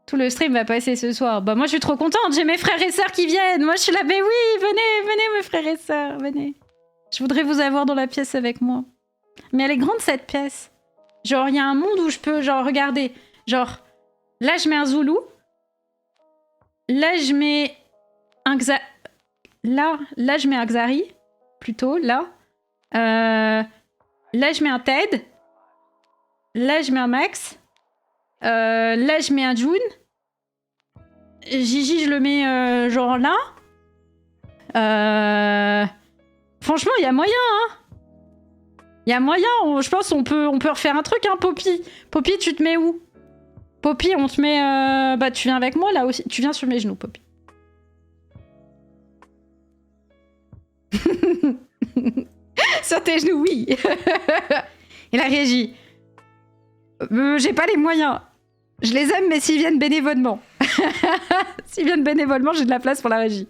Tout le stream va passer ce soir. Bah moi je suis trop contente, j'ai mes frères et sœurs qui viennent. Moi je suis là, mais oui, venez mes frères et sœurs, venez. Je voudrais vous avoir dans la pièce avec moi. Mais elle est grande cette pièce. Genre il y a un monde où je peux genre regarder. Genre là je mets un Zoulou. Là je mets un Là je mets un Xari. Plutôt là. Là je mets un Ted. Là je mets un Max. Là, je mets un June. Gigi, je le mets genre là. Franchement, il y a moyen, hein. Il y a moyen. Je pense on peut refaire un truc, hein, Poppy. Poppy, tu te mets où? Poppy, on te met... Bah, tu viens avec moi, là aussi. Tu viens sur mes genoux, Poppy. Sur tes genoux, oui. Et la régie. J'ai pas les moyens. Je les aime, mais s'ils viennent bénévolement. S'ils viennent bénévolement, j'ai de la place pour la régie.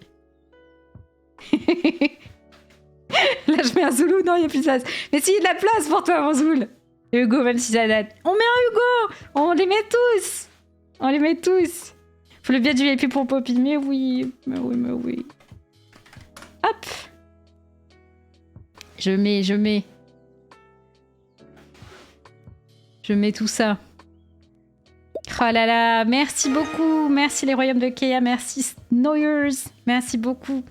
Là, je mets un Zoulou. Non, il n'y a plus de place. Mais s'il y a de la place pour toi, mon Zoul. Hugo, même si ça date. On met un Hugo. On les met tous. On les met tous. Faut le bien du VIP pour Poppy. Mais oui. Mais oui, mais oui. Hop. Je mets. Je mets tout ça. Oh là là, merci beaucoup. Merci les royaumes de Keia, merci Snoyers. Merci beaucoup.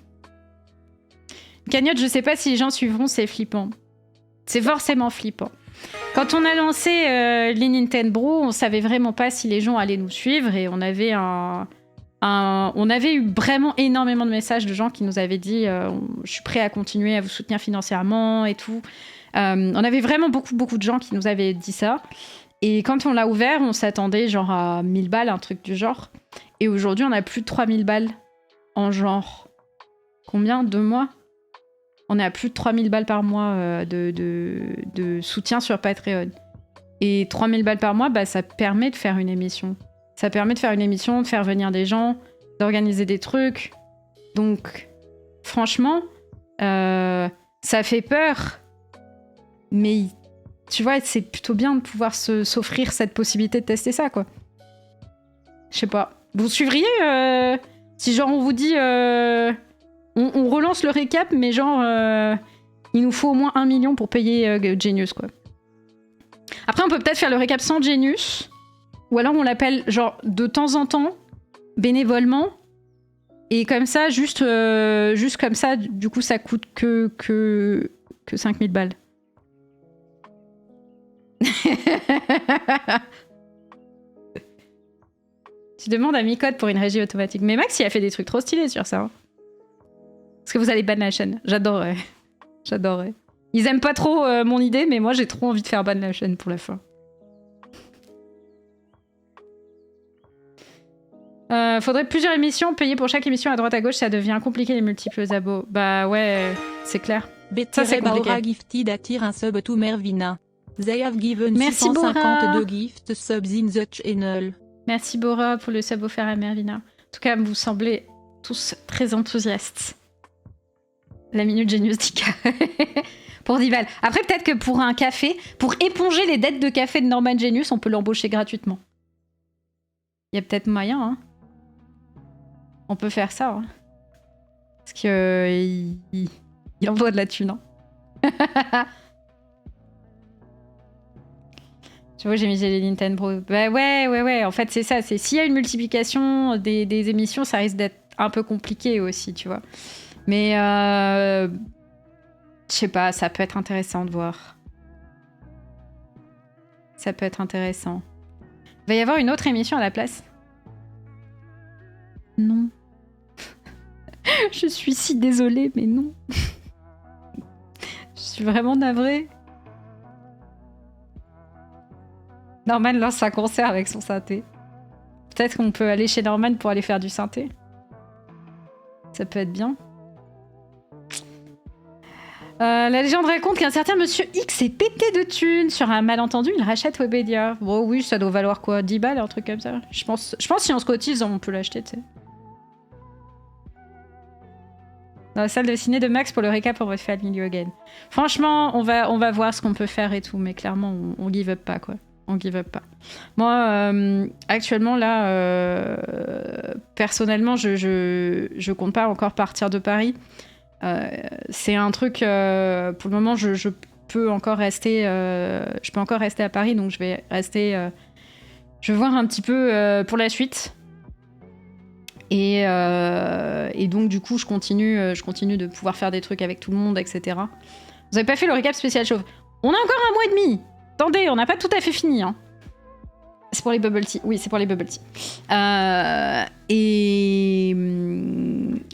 Cagnotte, je sais pas si les gens suivront, c'est flippant. C'est forcément flippant. Quand on a lancé les Nintendo, on savait vraiment pas si les gens allaient nous suivre et on avait on avait eu vraiment énormément de messages de gens qui nous avaient dit je suis prêt à continuer à vous soutenir financièrement et tout. On avait vraiment beaucoup de gens qui nous avaient dit ça. Et quand on l'a ouvert, on s'attendait genre à 1000 balles, un truc du genre. Et aujourd'hui, on a plus de 3000 balles en genre... Combien? 2 mois? On est à plus de 3000 balles par mois de soutien sur Patreon. Et 3000 balles par mois, bah, ça permet de faire une émission. Ça permet de faire une émission, de faire venir des gens, d'organiser des trucs. Donc, franchement, ça fait peur. Mais... Tu vois, c'est plutôt bien de pouvoir s'offrir cette possibilité de tester ça, quoi. Je sais pas. Vous suivriez si genre on vous dit... on relance le récap, mais genre... il nous faut au moins 1 million pour payer Genius, quoi. Après, on peut peut-être faire le récap sans Genius. Ou alors on l'appelle, genre, de temps en temps, bénévolement. Et comme ça, juste comme ça, du coup, ça coûte que 5000 balles. Tu demandes à Micode pour une régie automatique. Mais Max, il a fait des trucs trop stylés sur ça. Hein. Est-ce que vous allez ban la chaîne? J'adorerais. J'adorerais. Ils aiment pas trop mon idée, mais moi j'ai trop envie de faire ban la chaîne pour la fin. Faudrait plusieurs émissions, payer pour chaque émission à droite à gauche, ça devient compliqué les multiples abos. Bah ouais, c'est clair. Ça c'est compliqué. Baora Gifted attire un sub to Mervina. They have given Merci 652 gift subs in the channel. Merci Bora pour le sub offert à Mervina. En tout cas, vous semblez tous très enthousiastes. La minute Genius Dika. Pour 10 balles. Après, peut-être que pour un café, pour éponger les dettes de café de Norman Genius, on peut l'embaucher gratuitement. Il y a peut-être moyen, hein. On peut faire ça, hein. Parce que il envoie de la thune, hein. Tu vois, j'ai mis les Nintendo. Bah ouais. En fait, c'est ça. C'est s'il y a une multiplication des émissions, ça risque d'être un peu compliqué aussi, tu vois. Mais je sais pas, ça peut être intéressant de voir. Ça peut être intéressant. Il va y avoir une autre émission à la place? Non. Je suis si désolée, mais non. Je suis vraiment navrée. Norman lance un concert avec son synthé. Peut-être qu'on peut aller chez Norman pour aller faire du synthé. Ça peut être bien. La légende raconte qu'un certain monsieur X est pété de thunes. Sur un malentendu, il rachète Webedia. Bon oui, ça doit valoir quoi, 10 balles, un truc comme ça. Je pense si on se cotise, on peut l'acheter, tu sais. Dans la salle de ciné de Max pour le récap, on va faire le milieu again. Franchement, on va voir ce qu'on peut faire et tout, mais clairement, on give up pas, quoi. On give up pas. Moi, actuellement, là, personnellement, je compte pas encore partir de Paris. C'est un truc, pour le moment, je peux encore rester à Paris, donc je vais rester... je vais voir un petit peu pour la suite. Et donc, du coup, je continue de pouvoir faire des trucs avec tout le monde, etc. Vous avez pas fait le récap spécial chauve? On a encore un mois et demi. Attendez, on n'a pas tout à fait fini. Hein. C'est pour les bubble tea. Oui, c'est pour les bubble tea.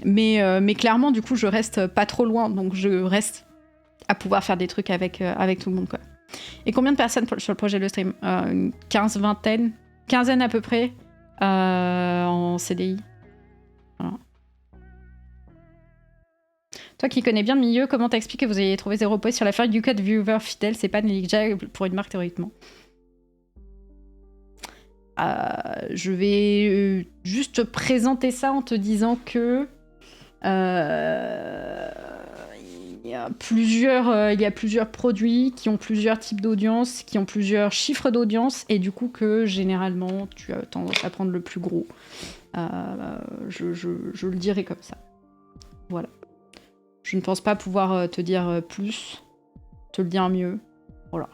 Mais clairement, du coup, je reste pas trop loin. Donc, je reste à pouvoir faire des trucs avec tout le monde, quoi. Et combien de personnes sur le projet Le Stream? Une quinzaine à peu près en CDI. Voilà. Toi qui connais bien le milieu, comment t'expliques que vous ayez trouvé 0 points sur la feuille du code viewer fidèle? C'est pas négligeable pour une marque théoriquement. Je vais juste te présenter ça en te disant que il y a plusieurs produits qui ont plusieurs types d'audience, qui ont plusieurs chiffres d'audience, et du coup que généralement tu as tendance à prendre le plus gros. Je le dirais comme ça. Voilà. Je ne pense pas pouvoir te dire plus, te le dire mieux. Voilà.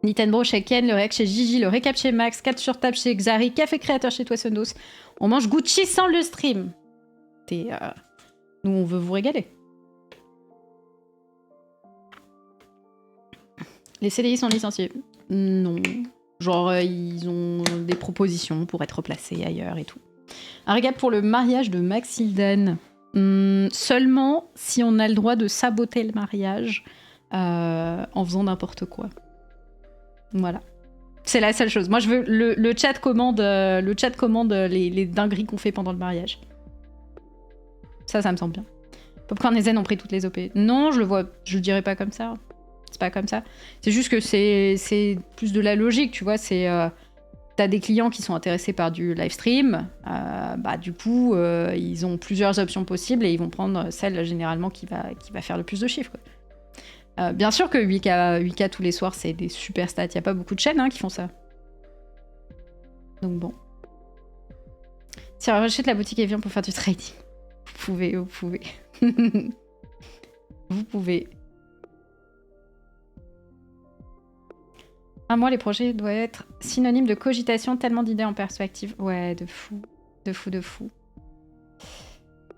Nintendo chez Ken, le réac chez Gigi, le récap chez Max, 4 sur table chez Xari, Café Créateur chez Toisondos. On mange Gucci sans le stream. Nous, on veut vous régaler. Les CDI sont licenciés. Non. Genre, ils ont des propositions pour être placés ailleurs et tout. Un récap pour le mariage de Maxildan. Seulement si on a le droit de saboter le mariage en faisant n'importe quoi. Voilà. C'est la seule chose. Moi, je veux le chat commande les dingueries qu'on fait pendant le mariage. Ça me semble bien. Popcorn et Zen ont pris toutes les OP. Non, je le dirais pas comme ça. C'est pas comme ça. C'est juste que c'est plus de la logique, tu vois. C'est t'as des clients qui sont intéressés par du live stream. Du coup, ils ont plusieurs options possibles et ils vont prendre celle généralement qui va faire le plus de chiffres, quoi. Bien sûr que 8K tous les soirs, c'est des super stats. Il n'y a pas beaucoup de chaînes qui font ça. Donc bon. Si on rachète la boutique Evian pour faire du trading. Vous pouvez. Vous pouvez. Moi, les projets doivent être synonymes de cogitation, tellement d'idées en perspective. Ouais, de fou. De fou.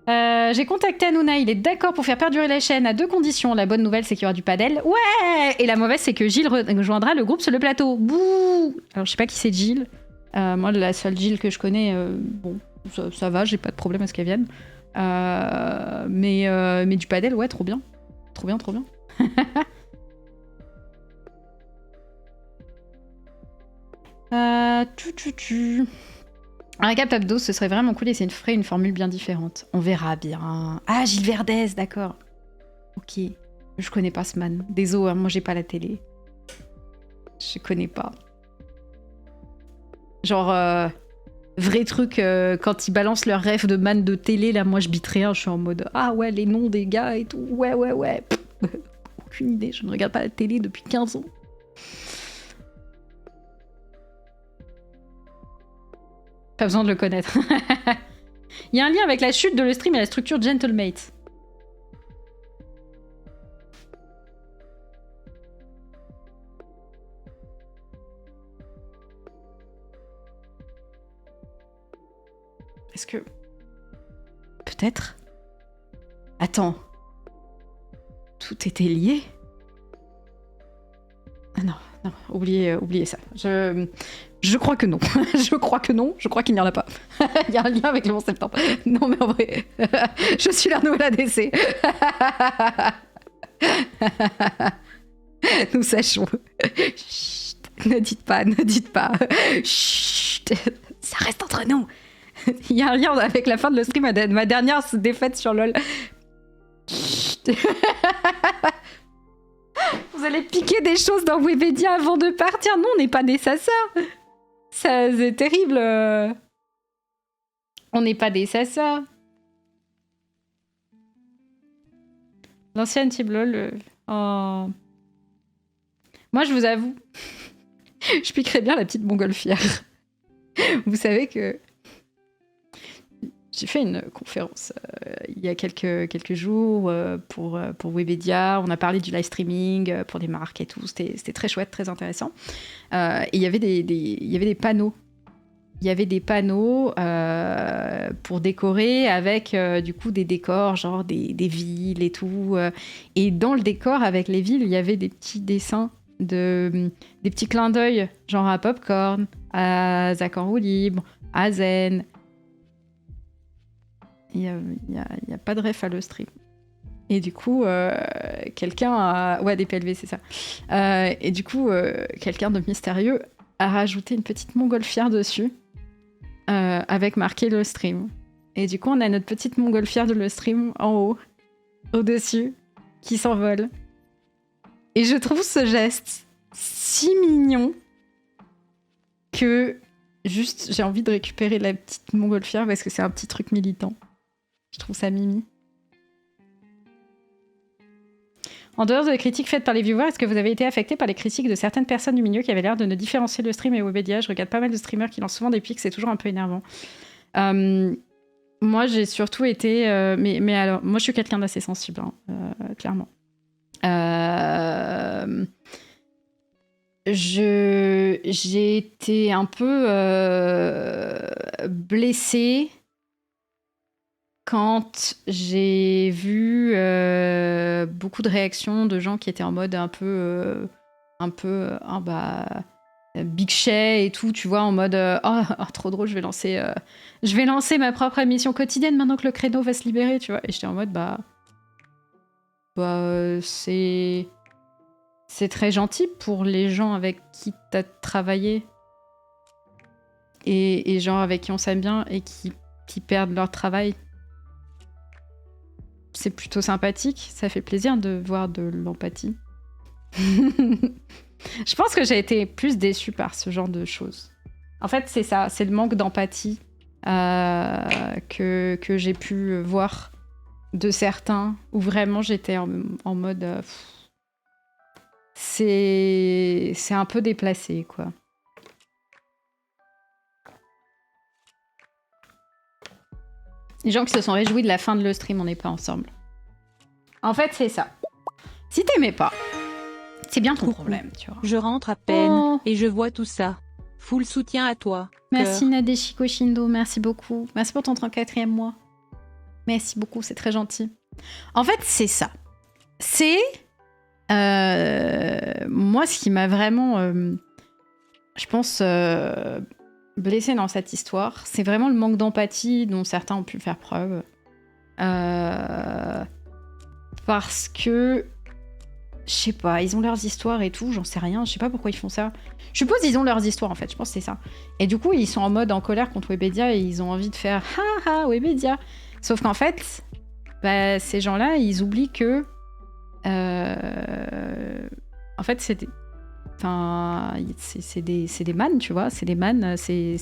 J'ai contacté Hanouna, il est d'accord pour faire perdurer la chaîne à 2 conditions. La bonne nouvelle, c'est qu'il y aura du padel. Ouais. Et la mauvaise, c'est que Gilles rejoindra le groupe sur le plateau. Bouh. Alors, je sais pas qui c'est Gilles. Moi, la seule Gilles que je connais, bon, ça va, j'ai pas de problème à ce qu'elle vienne. Mais du padel, ouais, trop bien. Trop bien. Un récap top 12, ce serait vraiment cool et c'est une formule bien différente. On verra bien. Ah, Gilles Verdez, d'accord. Ok. Je connais pas ce man. Désolé, moi j'ai pas la télé. Je connais pas. Genre, vrai truc, quand ils balancent leurs rêves de man de télé, là, moi je bite rien, je suis en mode ah ouais, les noms des gars et tout, ouais. Aucune idée, je ne regarde pas la télé depuis 15 ans. Pas besoin de le connaître. Il y a un lien avec la chute de le stream et la structure Gentlemate. Est-ce que... Peut-être. Attends. Tout était lié? Ah non, oubliez ça. Je crois que non. Je crois qu'il n'y en a pas. Il y a un lien avec le 11 septembre. Non mais en vrai, je suis la nouvelle ADC. Nous sachons. Chut, ne dites pas. Chut, ça reste entre nous. Il y a un lien avec la fin de le stream, ma dernière défaite sur LoL. Chut. Vous allez piquer des choses dans Webedia avant de partir. Non, on n'est pas des sassas. Ça, c'est terrible. On n'est pas des sassas. L'ancienne type LoL. Oh. Moi, je vous avoue, je piquerais bien la petite montgolfière. Vous savez que j'ai fait une conférence il y a quelques jours pour Webedia. On a parlé du live streaming pour des marques et tout. C'était très chouette, très intéressant. Et il y avait des panneaux. Il y avait des panneaux pour décorer avec du coup des décors, genre des villes et tout. Et dans le décor avec les villes, il y avait des petits dessins, des petits clins d'œil, genre à Popcorn, à Zach en roue libre, à Zen. Il n'y a pas de ref à le stream. Et du coup, quelqu'un a... Ouais, des PLV, c'est ça. Et du coup, quelqu'un de mystérieux a rajouté une petite montgolfière dessus, avec marqué le stream. Et du coup, on a notre petite montgolfière de le stream en haut, au-dessus, qui s'envole. Et je trouve ce geste si mignon que juste j'ai envie de récupérer la petite montgolfière parce que c'est un petit truc militant. Je trouve ça mimi. En dehors des critiques faites par les viewers, est-ce que vous avez été affecté par les critiques de certaines personnes du milieu qui avaient l'air de ne différencier le stream et Webedia? Je regarde pas mal de streamers qui lancent souvent des pics, c'est toujours un peu énervant. Moi, j'ai surtout été... mais alors, moi, je suis quelqu'un d'assez sensible, hein, clairement. J'ai été un peu blessée quand j'ai vu beaucoup de réactions de gens qui étaient en mode un peu big shay et tout, tu vois, en mode trop drôle, je vais lancer ma propre émission quotidienne maintenant que le créneau va se libérer, tu vois. Et j'étais en mode c'est très gentil pour les gens avec qui t'as travaillé et gens avec qui on s'aime bien et qui perdent leur travail. C'est plutôt sympathique, ça fait plaisir de voir de l'empathie. Je pense que j'ai été plus déçue par ce genre de choses. En fait, c'est ça, c'est le manque d'empathie que j'ai pu voir de certains, où vraiment j'étais en mode... c'est un peu déplacé, quoi. Les gens qui se sont réjouis de la fin de le stream, on n'est pas ensemble. En fait, c'est ça. Si t'aimais pas, c'est bien ton problème, tu vois. Je rentre à peine et je vois tout ça. Full soutien à toi. Merci Nadeshiko Shindo, merci beaucoup. Merci pour ton 34e mois. Merci beaucoup, c'est très gentil. En fait, c'est ça. C'est... moi, ce qui m'a vraiment, je pense, blessée dans cette histoire, c'est vraiment le manque d'empathie dont certains ont pu faire preuve. Parce que, je sais pas, ils ont leurs histoires et tout, j'en sais rien, je sais pas pourquoi ils font ça. Je suppose qu'ils ont leurs histoires en fait, je pense que c'est ça. Et du coup, ils sont en mode en colère contre Webedia et ils ont envie de faire « Ha ha, Webedia !» Sauf qu'en fait, ces gens-là, ils oublient que... en fait, Enfin, c'est des man, tu vois. C'est des man, c'est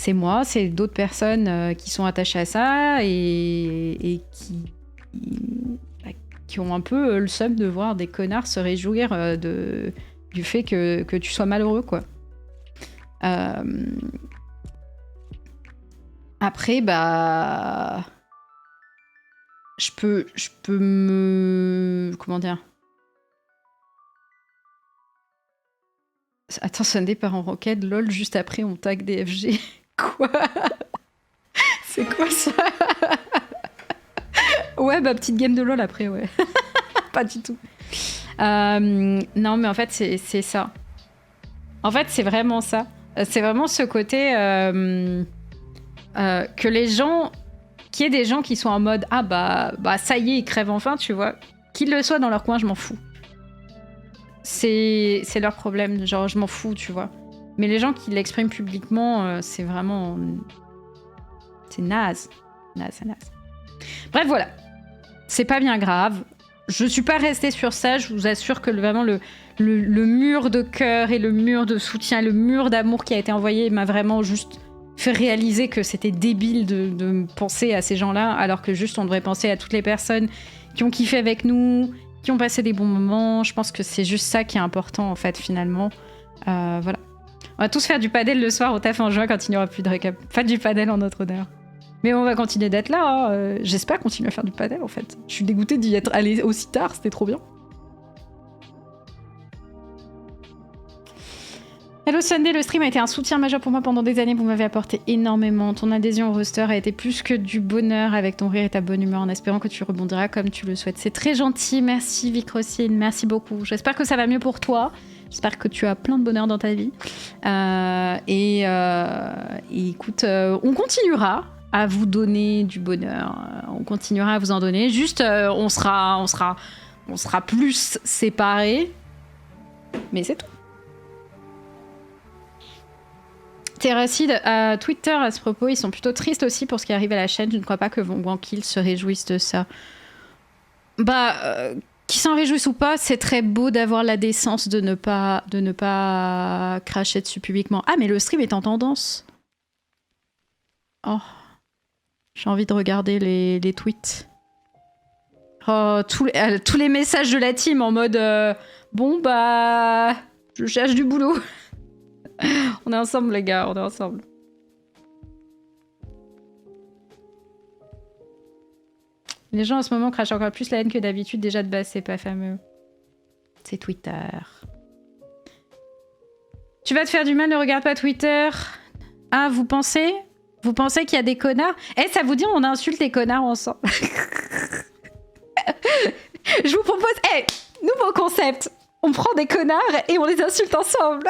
moi, c'est d'autres personnes qui sont attachées à ça et qui ont un peu le seum de voir des connards se réjouir du fait que tu sois malheureux, quoi. Après, bah... Je peux me... Comment dire? Attends, Sunday part en roquette, lol, juste après on tag DFG. Quoi? C'est quoi ça? Ouais, bah petite game de lol après, ouais. Pas du tout. Non, mais en fait, c'est ça. En fait, c'est vraiment ça. C'est vraiment ce côté que les gens... Qu'il y ait des gens qui sont en mode « Ah bah ça y est, ils crèvent enfin », tu vois. Qu'ils le soient dans leur coin, je m'en fous. C'est leur problème, genre je m'en fous, tu vois. Mais les gens qui l'expriment publiquement, c'est vraiment... C'est naze. Naze. Bref, voilà. C'est pas bien grave. Je suis pas restée sur ça, je vous assure que vraiment le mur de cœur et le mur de soutien, le mur d'amour qui a été envoyé m'a vraiment juste fait réaliser que c'était débile de penser à ces gens-là, alors que juste on devrait penser à toutes les personnes qui ont kiffé avec nous, qui ont passé des bons moments. Je pense que c'est juste ça qui est important, en fait, finalement. Voilà. On va tous faire du padel le soir au taf en juin quand il n'y aura plus de récap. Faites du padel en notre honneur. Mais on va continuer d'être là. Hein. J'espère continuer à faire du padel, en fait. Je suis dégoûtée d'y être allée aussi tard, c'était trop bien. Hello Sunday, le stream a été un soutien majeur pour moi pendant des années, vous m'avez apporté énormément. Ton adhésion au roster a été plus que du bonheur avec ton rire et ta bonne humeur en espérant que tu rebondiras comme tu le souhaites. C'est très gentil, merci Vic Rossine, merci beaucoup. J'espère que ça va mieux pour toi, j'espère que tu as plein de bonheur dans ta vie. Et écoute, on continuera à vous donner du bonheur, on continuera à vous en donner, juste on sera plus séparés, mais c'est tout. Terracide, Twitter à ce propos, ils sont plutôt tristes aussi pour ce qui arrive à la chaîne. Je ne crois pas que Von Guanquil se réjouisse de ça. Qu'ils s'en réjouissent ou pas, c'est très beau d'avoir la décence de ne pas cracher dessus publiquement. Ah, mais le stream est en tendance. Oh, j'ai envie de regarder les tweets. Oh, tous les messages de la team en mode bon bah, je cherche du boulot. On est ensemble les gars, on est ensemble. Les gens en ce moment crachent encore plus la haine que d'habitude, déjà de base c'est pas fameux. C'est Twitter. Tu vas te faire du mal, ne regarde pas Twitter. Ah, vous pensez qu'il y a des connards? Eh, ça vous dit on insulte les connards ensemble. Je vous propose, nouveau concept. On prend des connards et on les insulte ensemble.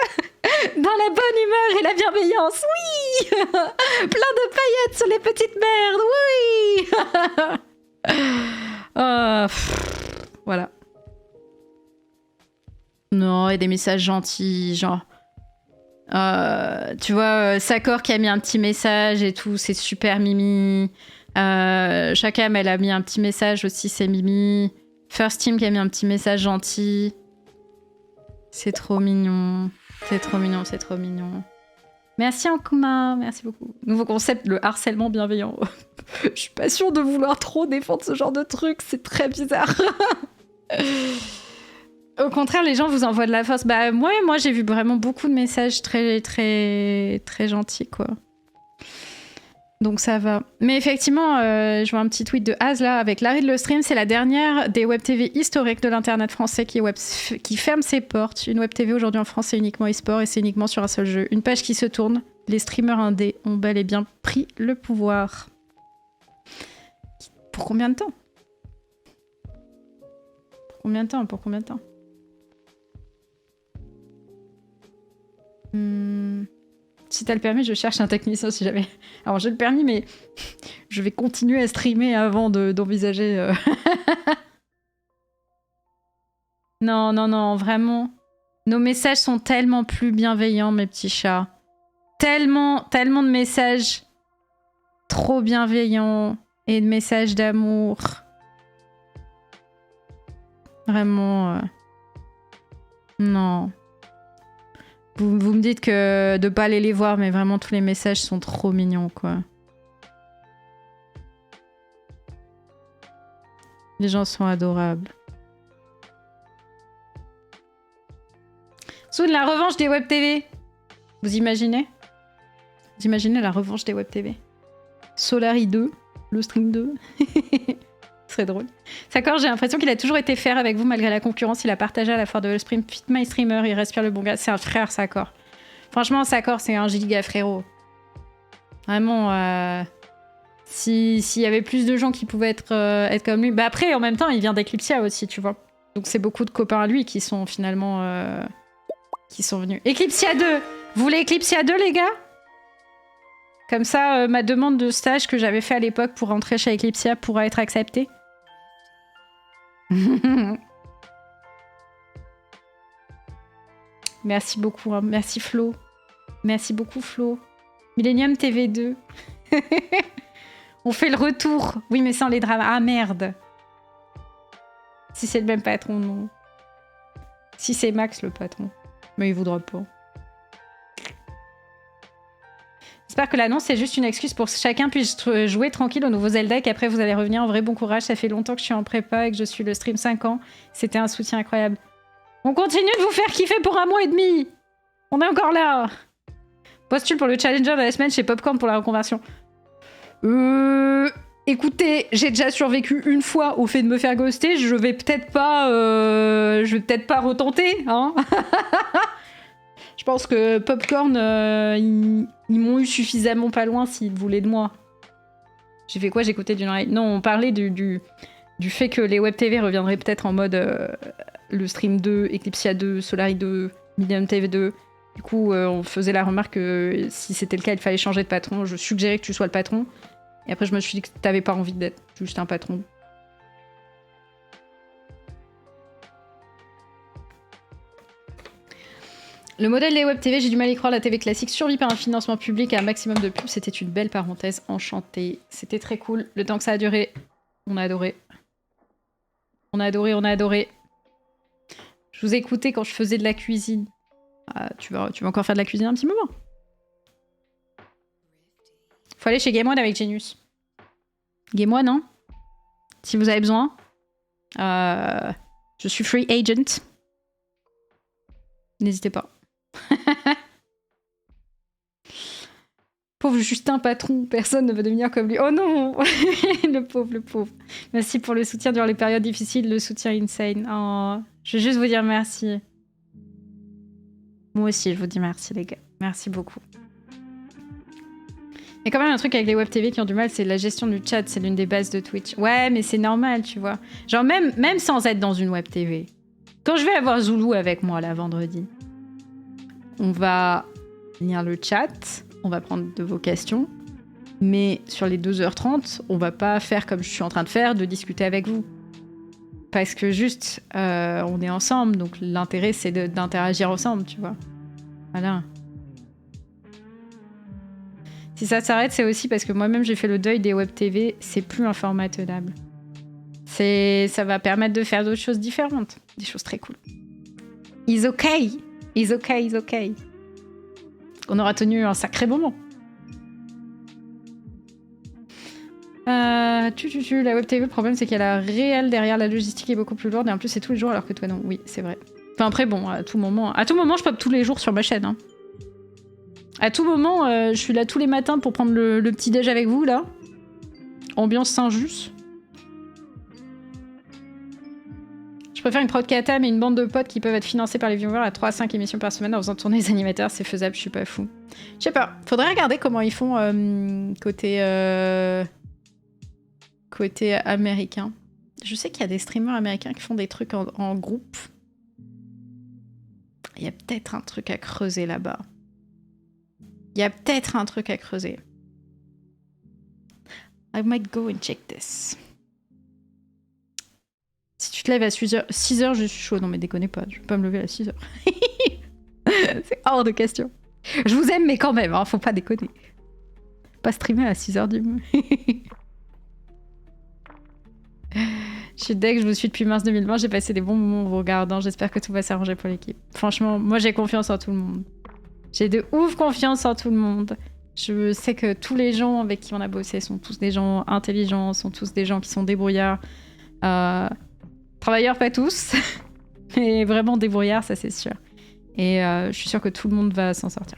Dans la bonne humeur et la bienveillance, oui. Plein de paillettes sur les petites merdes, oui. Voilà. Non, et des messages gentils, genre... tu vois, Sakor qui a mis un petit message et tout, c'est super mimi. Chakam, elle a mis un petit message aussi, c'est mimi. First Team qui a mis un petit message gentil. C'est trop mignon. C'est trop mignon, c'est trop mignon. Merci Ankuma, merci beaucoup. Nouveau concept, le harcèlement bienveillant. Je suis pas sûre de vouloir trop défendre ce genre de truc, c'est très bizarre. Au contraire, les gens vous envoient de la force. Bah moi j'ai vu vraiment beaucoup de messages très très très gentils quoi. Donc ça va. Mais effectivement, je vois un petit tweet de Az là avec l'arrêt de le stream. C'est la dernière des web TV historiques de l'internet français qui ferme ses portes. Une web TV aujourd'hui en France, c'est uniquement e-sport et c'est uniquement sur un seul jeu. Une page qui se tourne. Les streamers indés ont bel et bien pris le pouvoir. Pour combien de temps? Pour combien de temps Si t'as le permis, je cherche un technicien si jamais. Alors j'ai le permis, mais je vais continuer à streamer avant d'envisager. Non, vraiment. Nos messages sont tellement plus bienveillants, mes petits chats. Tellement de messages trop bienveillants et de messages d'amour. Vraiment. Non. Vous me dites que de pas aller les voir, mais vraiment tous les messages sont trop mignons, quoi. Les gens sont adorables. Sous de la revanche des web TV. Vous imaginez? Vous imaginez la revanche des web TV? Solari 2, le stream 2. Ce serait drôle. Sakor, j'ai l'impression qu'il a toujours été fair avec vous malgré la concurrence. Il a partagé à la foire de Wellspring. Fit My Streamer, il respire le bon gars. C'est un frère, Sakor. Franchement, Sakor, c'est un giga frérot. Vraiment, s'il y avait plus de gens qui pouvaient être comme lui. Bah après, en même temps, il vient d'Eclipsia aussi, tu vois. Donc c'est beaucoup de copains à lui qui sont finalement... qui sont venus. Eclipsia 2! Vous voulez Eclipsia 2, les gars? Comme ça, ma demande de stage que j'avais fait à l'époque pour rentrer chez Eclipsia pourra être acceptée. Merci beaucoup, hein. Merci Flo. Merci beaucoup Flo. Millennium TV2. On fait le retour. Oui, mais sans les dramas. Ah merde. Si c'est le même patron, non. Si c'est Max le patron. Mais il voudra pas. J'espère que l'annonce c'est juste une excuse pour que chacun puisse jouer tranquille au nouveau Zelda et qu'après vous allez revenir. En vrai, bon courage. Ça fait longtemps que je suis en prépa et que je suis le stream 5 ans. C'était un soutien incroyable. On continue de vous faire kiffer pour 1 mois et demi. On est encore là. Postule pour le challenger de la semaine chez Popcorn pour la reconversion. Écoutez, j'ai déjà survécu une fois au fait de me faire ghoster. Je vais peut-être pas retenter, hein. Je pense que Popcorn, ils m'ont eu suffisamment pas loin s'ils voulaient de moi. J'ai fait quoi? J'ai écouté d'une oreille. Non, on parlait du fait que les web TV reviendraient peut-être en mode le stream 2, Eclipsia 2, Solari 2, Millennium TV 2. Du coup, on faisait la remarque que si c'était le cas, il fallait changer de patron. Je suggérais que tu sois le patron. Et après, je me suis dit que t'avais pas envie d'être juste un patron. Le modèle des web TV, j'ai du mal à y croire. La TV classique survit par un financement public et un maximum de pubs. C'était une belle parenthèse. Enchantée. C'était très cool. Le temps que ça a duré, on a adoré. On a adoré, on a adoré. Je vous ai écouté quand je faisais de la cuisine. Ah, tu vas encore faire de la cuisine un petit moment. Faut aller chez Game One avec Genius. Game One, non? Si vous avez besoin. Je suis free agent. N'hésitez pas. Pauvre Justin Patron, personne ne veut devenir comme lui. Oh non. Le pauvre, le pauvre. Merci pour le soutien durant les périodes difficiles, le soutien insane. Oh, je vais juste vous dire merci. Moi aussi, je vous dis merci, les gars. Merci beaucoup. Il y a quand même un truc avec les web TV qui ont du mal, c'est la gestion du chat. C'est l'une des bases de Twitch. Ouais, mais c'est normal, tu vois. Genre, même sans être dans une web TV. Quand je vais avoir Zoulou avec moi, là, vendredi, on va lire le chat, on va prendre de vos questions, mais sur les 2h30, on va pas faire comme je suis en train de faire, de discuter avec vous. Parce que juste, on est ensemble, donc l'intérêt, c'est d'interagir ensemble, tu vois. Voilà. Si ça s'arrête, c'est aussi parce que moi-même, j'ai fait le deuil des web TV, c'est plus un format tenable. Ça va permettre de faire d'autres choses différentes. Des choses très cool. It's okay. It's okay, it's okay. On aura tenu un sacré moment. La web TV, le problème, c'est qu'il y a la réelle derrière, la logistique est beaucoup plus lourde et en plus, c'est tous les jours alors que toi, non. Oui, c'est vrai. Enfin, après, bon, à tout moment, je pop tous les jours sur ma chaîne. Hein. À tout moment, je suis là tous les matins pour prendre le petit-déj avec vous, là. Ambiance Saint-Just. Je préfère une prod Katam et une bande de potes qui peuvent être financés par les viewers à 3 à 5 émissions par semaine en faisant tourner les animateurs. C'est faisable, je suis pas fou. Je sais pas. Faudrait regarder comment ils font côté américain. Je sais qu'il y a des streamers américains qui font des trucs en groupe. Il y a peut-être un truc à creuser là-bas. Il y a peut-être un truc à creuser. I might go and check this. Si tu te lèves à 6h, je suis chaud. Non mais déconnez pas, je vais pas me lever à 6h. C'est hors de question. Je vous aime mais quand même, hein, faut pas déconner. Pas streamer à 6h du matin. Je suis deg, je vous suis depuis mars 2020, j'ai passé des bons moments en vous regardant, j'espère que tout va s'arranger pour l'équipe. Franchement, moi j'ai confiance en tout le monde. J'ai de ouf confiance en tout le monde. Je sais que tous les gens avec qui on a bossé sont tous des gens intelligents, sont tous des gens qui sont débrouillards. Travailleurs pas tous, mais vraiment débrouillards, ça c'est sûr. Et je suis sûre que tout le monde va s'en sortir.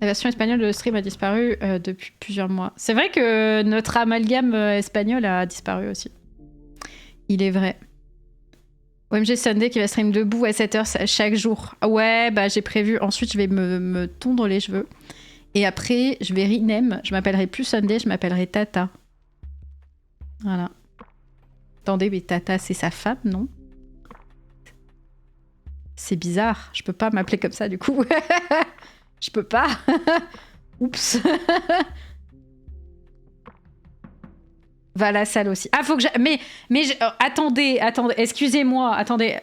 La version espagnole de stream a disparu depuis plusieurs mois. C'est vrai que notre amalgame espagnol a disparu aussi. Il est vrai. OMG Sunday qui va stream debout à 7h chaque jour. Ouais, bah j'ai prévu. Ensuite, je vais me tondre les cheveux. Et après, je vais rename. Je m'appellerai plus Sunday, je m'appellerai Tata. Voilà. Attendez, mais Tata, c'est sa femme, non? C'est bizarre. Je peux pas m'appeler comme ça, du coup. Je peux pas. Oups. Va à la salle aussi. Ah, faut que attendez, excusez-moi, attendez.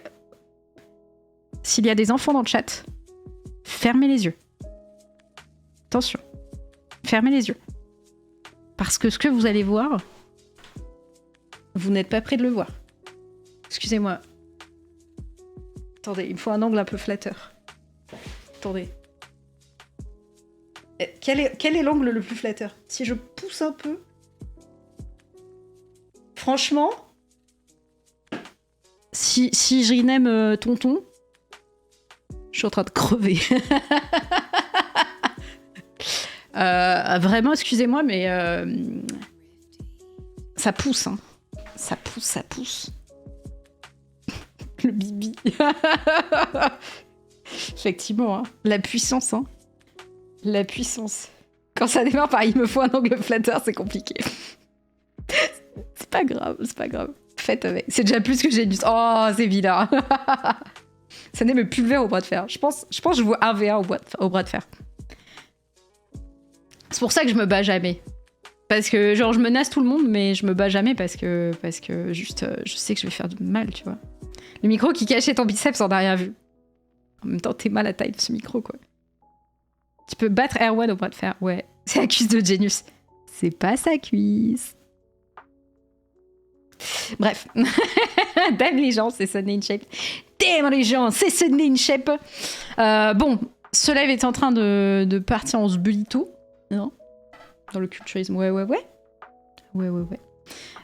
S'il y a des enfants dans le chat, fermez les yeux. Attention. Fermez les yeux. Parce que ce que vous allez voir, vous n'êtes pas prêt de le voir. Excusez-moi. Attendez, il me faut un angle un peu flatteur. Attendez. Quel est l'angle le plus flatteur? Si je pousse un peu... Franchement, si je rename tonton, je suis en train de crever. Vraiment, excusez-moi, mais ça pousse, hein. Ça pousse. Le bibi. Effectivement, hein. La puissance, hein. La puissance. Quand ça démarre par il me faut un angle flatteur, c'est compliqué. C'est pas grave. Faites avec. C'est déjà plus que j'ai dû... Oh, c'est vilain. Ça n'est me pulvère au bras de fer. Je pense que je vois un V1 au bras de fer. C'est pour ça que je me bats jamais. Parce que, genre, je menace tout le monde, mais je me bats jamais parce que juste, je sais que je vais faire du mal, tu vois. Le micro qui cachait ton biceps, on n'a rien vu. En même temps, t'es mal à taille de ce micro, quoi. Tu peux battre Erwan au bras de fer, ouais. C'est la cuisse de Genius. C'est pas sa cuisse. Bref. Damn les gens, c'est Sunday in Shape. Damn les gens, c'est Sunday in Shape. Bon, ce live est en train de partir en sbulito. Non? Dans le culturisme, ouais.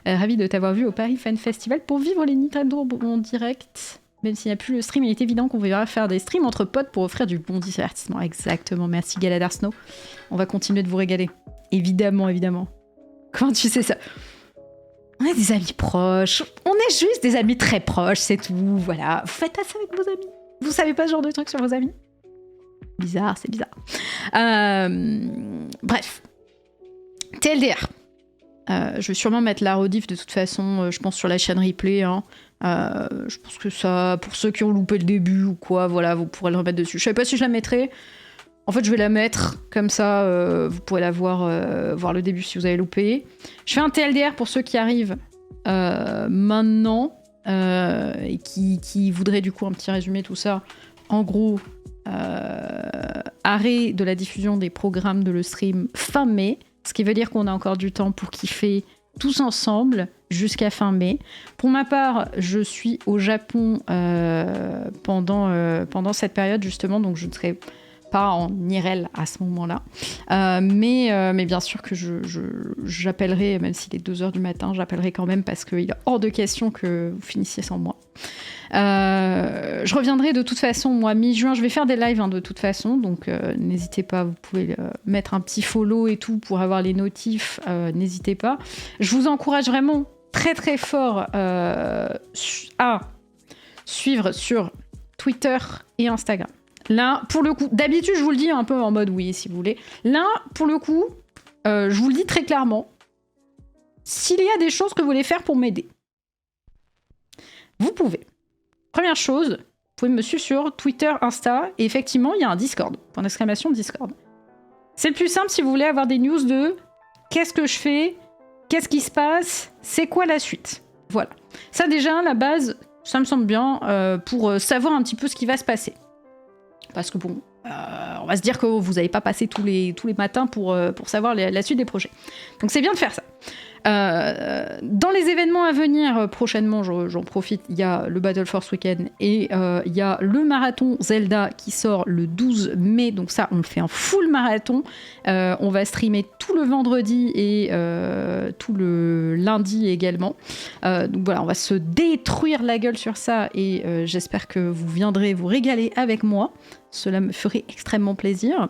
Ravi de t'avoir vu au Paris Fan Festival pour vivre les Nintendo en direct. Même s'il n'y a plus le stream, il est évident qu'on verra faire des streams entre potes pour offrir du bon divertissement. Exactement, merci Galadar Snow. On va continuer de vous régaler. Évidemment. Comment tu sais ça? On est des amis proches. On est juste des amis très proches, c'est tout. Voilà. Vous faites pas ça avec vos amis? Vous savez pas ce genre de trucs sur vos amis? Bizarre, c'est bizarre. Bref. TLDR. Je vais sûrement mettre la rediff de toute façon, je pense sur la chaîne replay. Hein. Je pense que ça, pour ceux qui ont loupé le début ou quoi, voilà, vous pourrez le remettre dessus. Je savais pas si je la mettrais. En fait, je vais la mettre, comme ça, vous pourrez la voir le début si vous avez loupé. Je fais un TLDR pour ceux qui arrivent maintenant et qui voudraient du coup un petit résumé, tout ça. En gros, arrêt de la diffusion des programmes de le stream fin mai, ce qui veut dire qu'on a encore du temps pour kiffer tous ensemble jusqu'à fin mai. Pour ma part, je suis au Japon pendant cette période justement, donc je ne serai pas en IRL à ce moment-là. Mais bien sûr que j'appellerai, même s'il est 2h du matin, j'appellerai quand même parce qu'il est hors de question que vous finissiez sans moi. Je reviendrai de toute façon, moi, mi-juin, je vais faire des lives de toute façon, donc n'hésitez pas, vous pouvez mettre un petit follow et tout pour avoir les notifs, n'hésitez pas. Je vous encourage vraiment très très fort à suivre sur Twitter et Instagram. Là, pour le coup, d'habitude, je vous le dis un peu en mode oui, si vous voulez. Là, pour le coup, je vous le dis très clairement, s'il y a des choses que vous voulez faire pour m'aider, vous pouvez. Première chose, vous pouvez me suivre sur Twitter, Insta, et effectivement, il y a un Discord. Point d'exclamation, Discord. C'est le plus simple si vous voulez avoir des news de qu'est-ce que je fais, qu'est-ce qui se passe, c'est quoi la suite. Voilà. Ça, déjà, la base, ça me semble bien pour savoir un petit peu ce qui va se passer. Parce que bon, on va se dire que vous n'avez pas passé tous les matins pour savoir la suite des projets. Donc c'est bien de faire ça. Dans les événements à venir prochainement, j'en profite, il y a le Battle Force Weekend et il y a le marathon Zelda qui sort le 12 mai. Donc ça, on fait un full marathon. On va streamer tout le vendredi et tout le lundi également. Donc voilà, on va se détruire la gueule sur ça et j'espère que vous viendrez vous régaler avec moi. Cela me ferait extrêmement plaisir.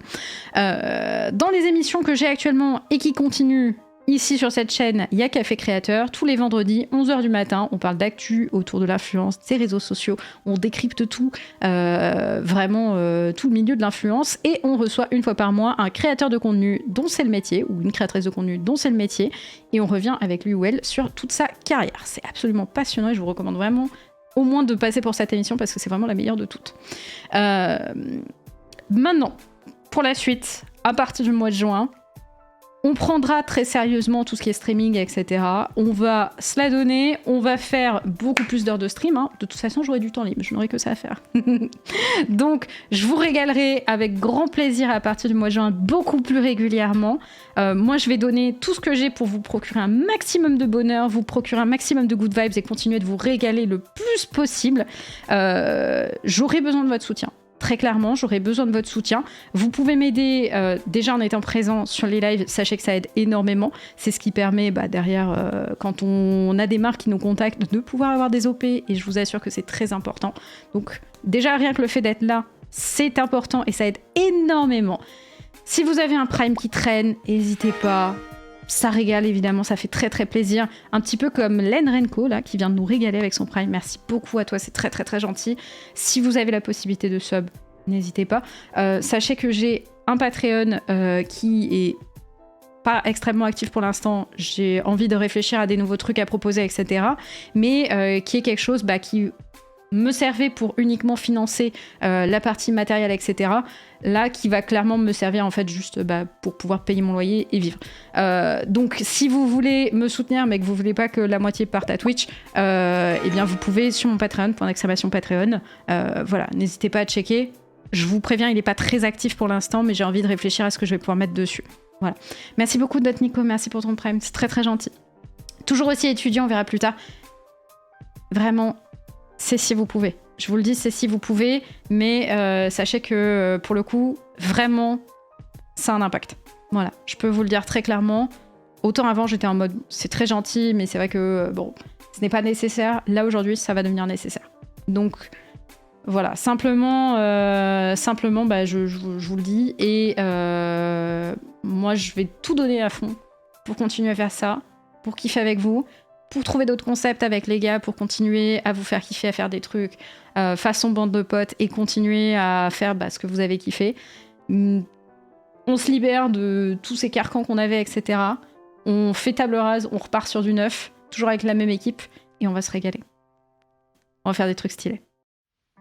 Dans les émissions que j'ai actuellement et qui continuent ici sur cette chaîne, il y a Café Créateur. Tous les vendredis, 11h du matin, on parle d'actu autour de l'influence, des réseaux sociaux. On décrypte tout, vraiment tout le milieu de l'influence. Et on reçoit une fois par mois un créateur de contenu dont c'est le métier, ou une créatrice de contenu dont c'est le métier. Et on revient avec lui ou elle sur toute sa carrière. C'est absolument passionnant et je vous recommande vraiment au moins de passer pour cette émission parce que c'est vraiment la meilleure de toutes. Maintenant, pour la suite, à partir du mois de juin, on prendra très sérieusement tout ce qui est streaming, etc. On va se la donner, on va faire beaucoup plus d'heures de stream. Hein. De toute façon, j'aurai du temps libre, je n'aurai que ça à faire. Donc, je vous régalerai avec grand plaisir à partir du mois de juin, beaucoup plus régulièrement. Moi, je vais donner tout ce que j'ai pour vous procurer un maximum de bonheur, vous procurer un maximum de good vibes et continuer de vous régaler le plus possible. J'aurai besoin de votre soutien. Très clairement, j'aurai besoin de votre soutien. Vous pouvez m'aider déjà en étant présent sur les lives. Sachez que ça aide énormément. C'est ce qui permet derrière, quand on a des marques qui nous contactent, de pouvoir avoir des OP. Et je vous assure que c'est très important. Donc déjà, rien que le fait d'être là, c'est important et ça aide énormément. Si vous avez un Prime qui traîne, n'hésitez pas. Ça régale évidemment, ça fait très très plaisir. Un petit peu comme Len Renko là, qui vient de nous régaler avec son Prime. Merci beaucoup à toi, c'est très très très gentil. Si vous avez la possibilité de sub, n'hésitez pas. Sachez que j'ai un Patreon qui est pas extrêmement actif pour l'instant. J'ai envie de réfléchir à des nouveaux trucs à proposer, etc. Mais qui est quelque chose qui me servait pour uniquement financer la partie matérielle, etc. Là, qui va clairement me servir en fait juste pour pouvoir payer mon loyer et vivre. Donc, si vous voulez me soutenir, mais que vous voulez pas que la moitié parte à Twitch, eh bien, vous pouvez sur mon Patreon, !Patreon. Voilà, n'hésitez pas à checker. Je vous préviens, il n'est pas très actif pour l'instant, mais j'ai envie de réfléchir à ce que je vais pouvoir mettre dessus. Voilà. Merci beaucoup, Nico. Merci pour ton Prime. C'est très très gentil. Toujours aussi étudiant, on verra plus tard. Vraiment. C'est si vous pouvez. Je vous le dis, c'est si vous pouvez, mais sachez que pour le coup, vraiment, ça a un impact. Voilà, je peux vous le dire très clairement. Autant avant, j'étais en mode, c'est très gentil, mais c'est vrai que, ce n'est pas nécessaire. Là, aujourd'hui, ça va devenir nécessaire. Donc, voilà, simplement, je vous le dis. Et moi, je vais tout donner à fond pour continuer à faire ça, pour kiffer avec vous. Pour trouver d'autres concepts avec les gars, pour continuer à vous faire kiffer, à faire des trucs façon bande de potes et continuer à faire ce que vous avez kiffé. On se libère de tous ces carcans qu'on avait, etc. On fait table rase, on repart sur du neuf, toujours avec la même équipe, et on va se régaler. On va faire des trucs stylés.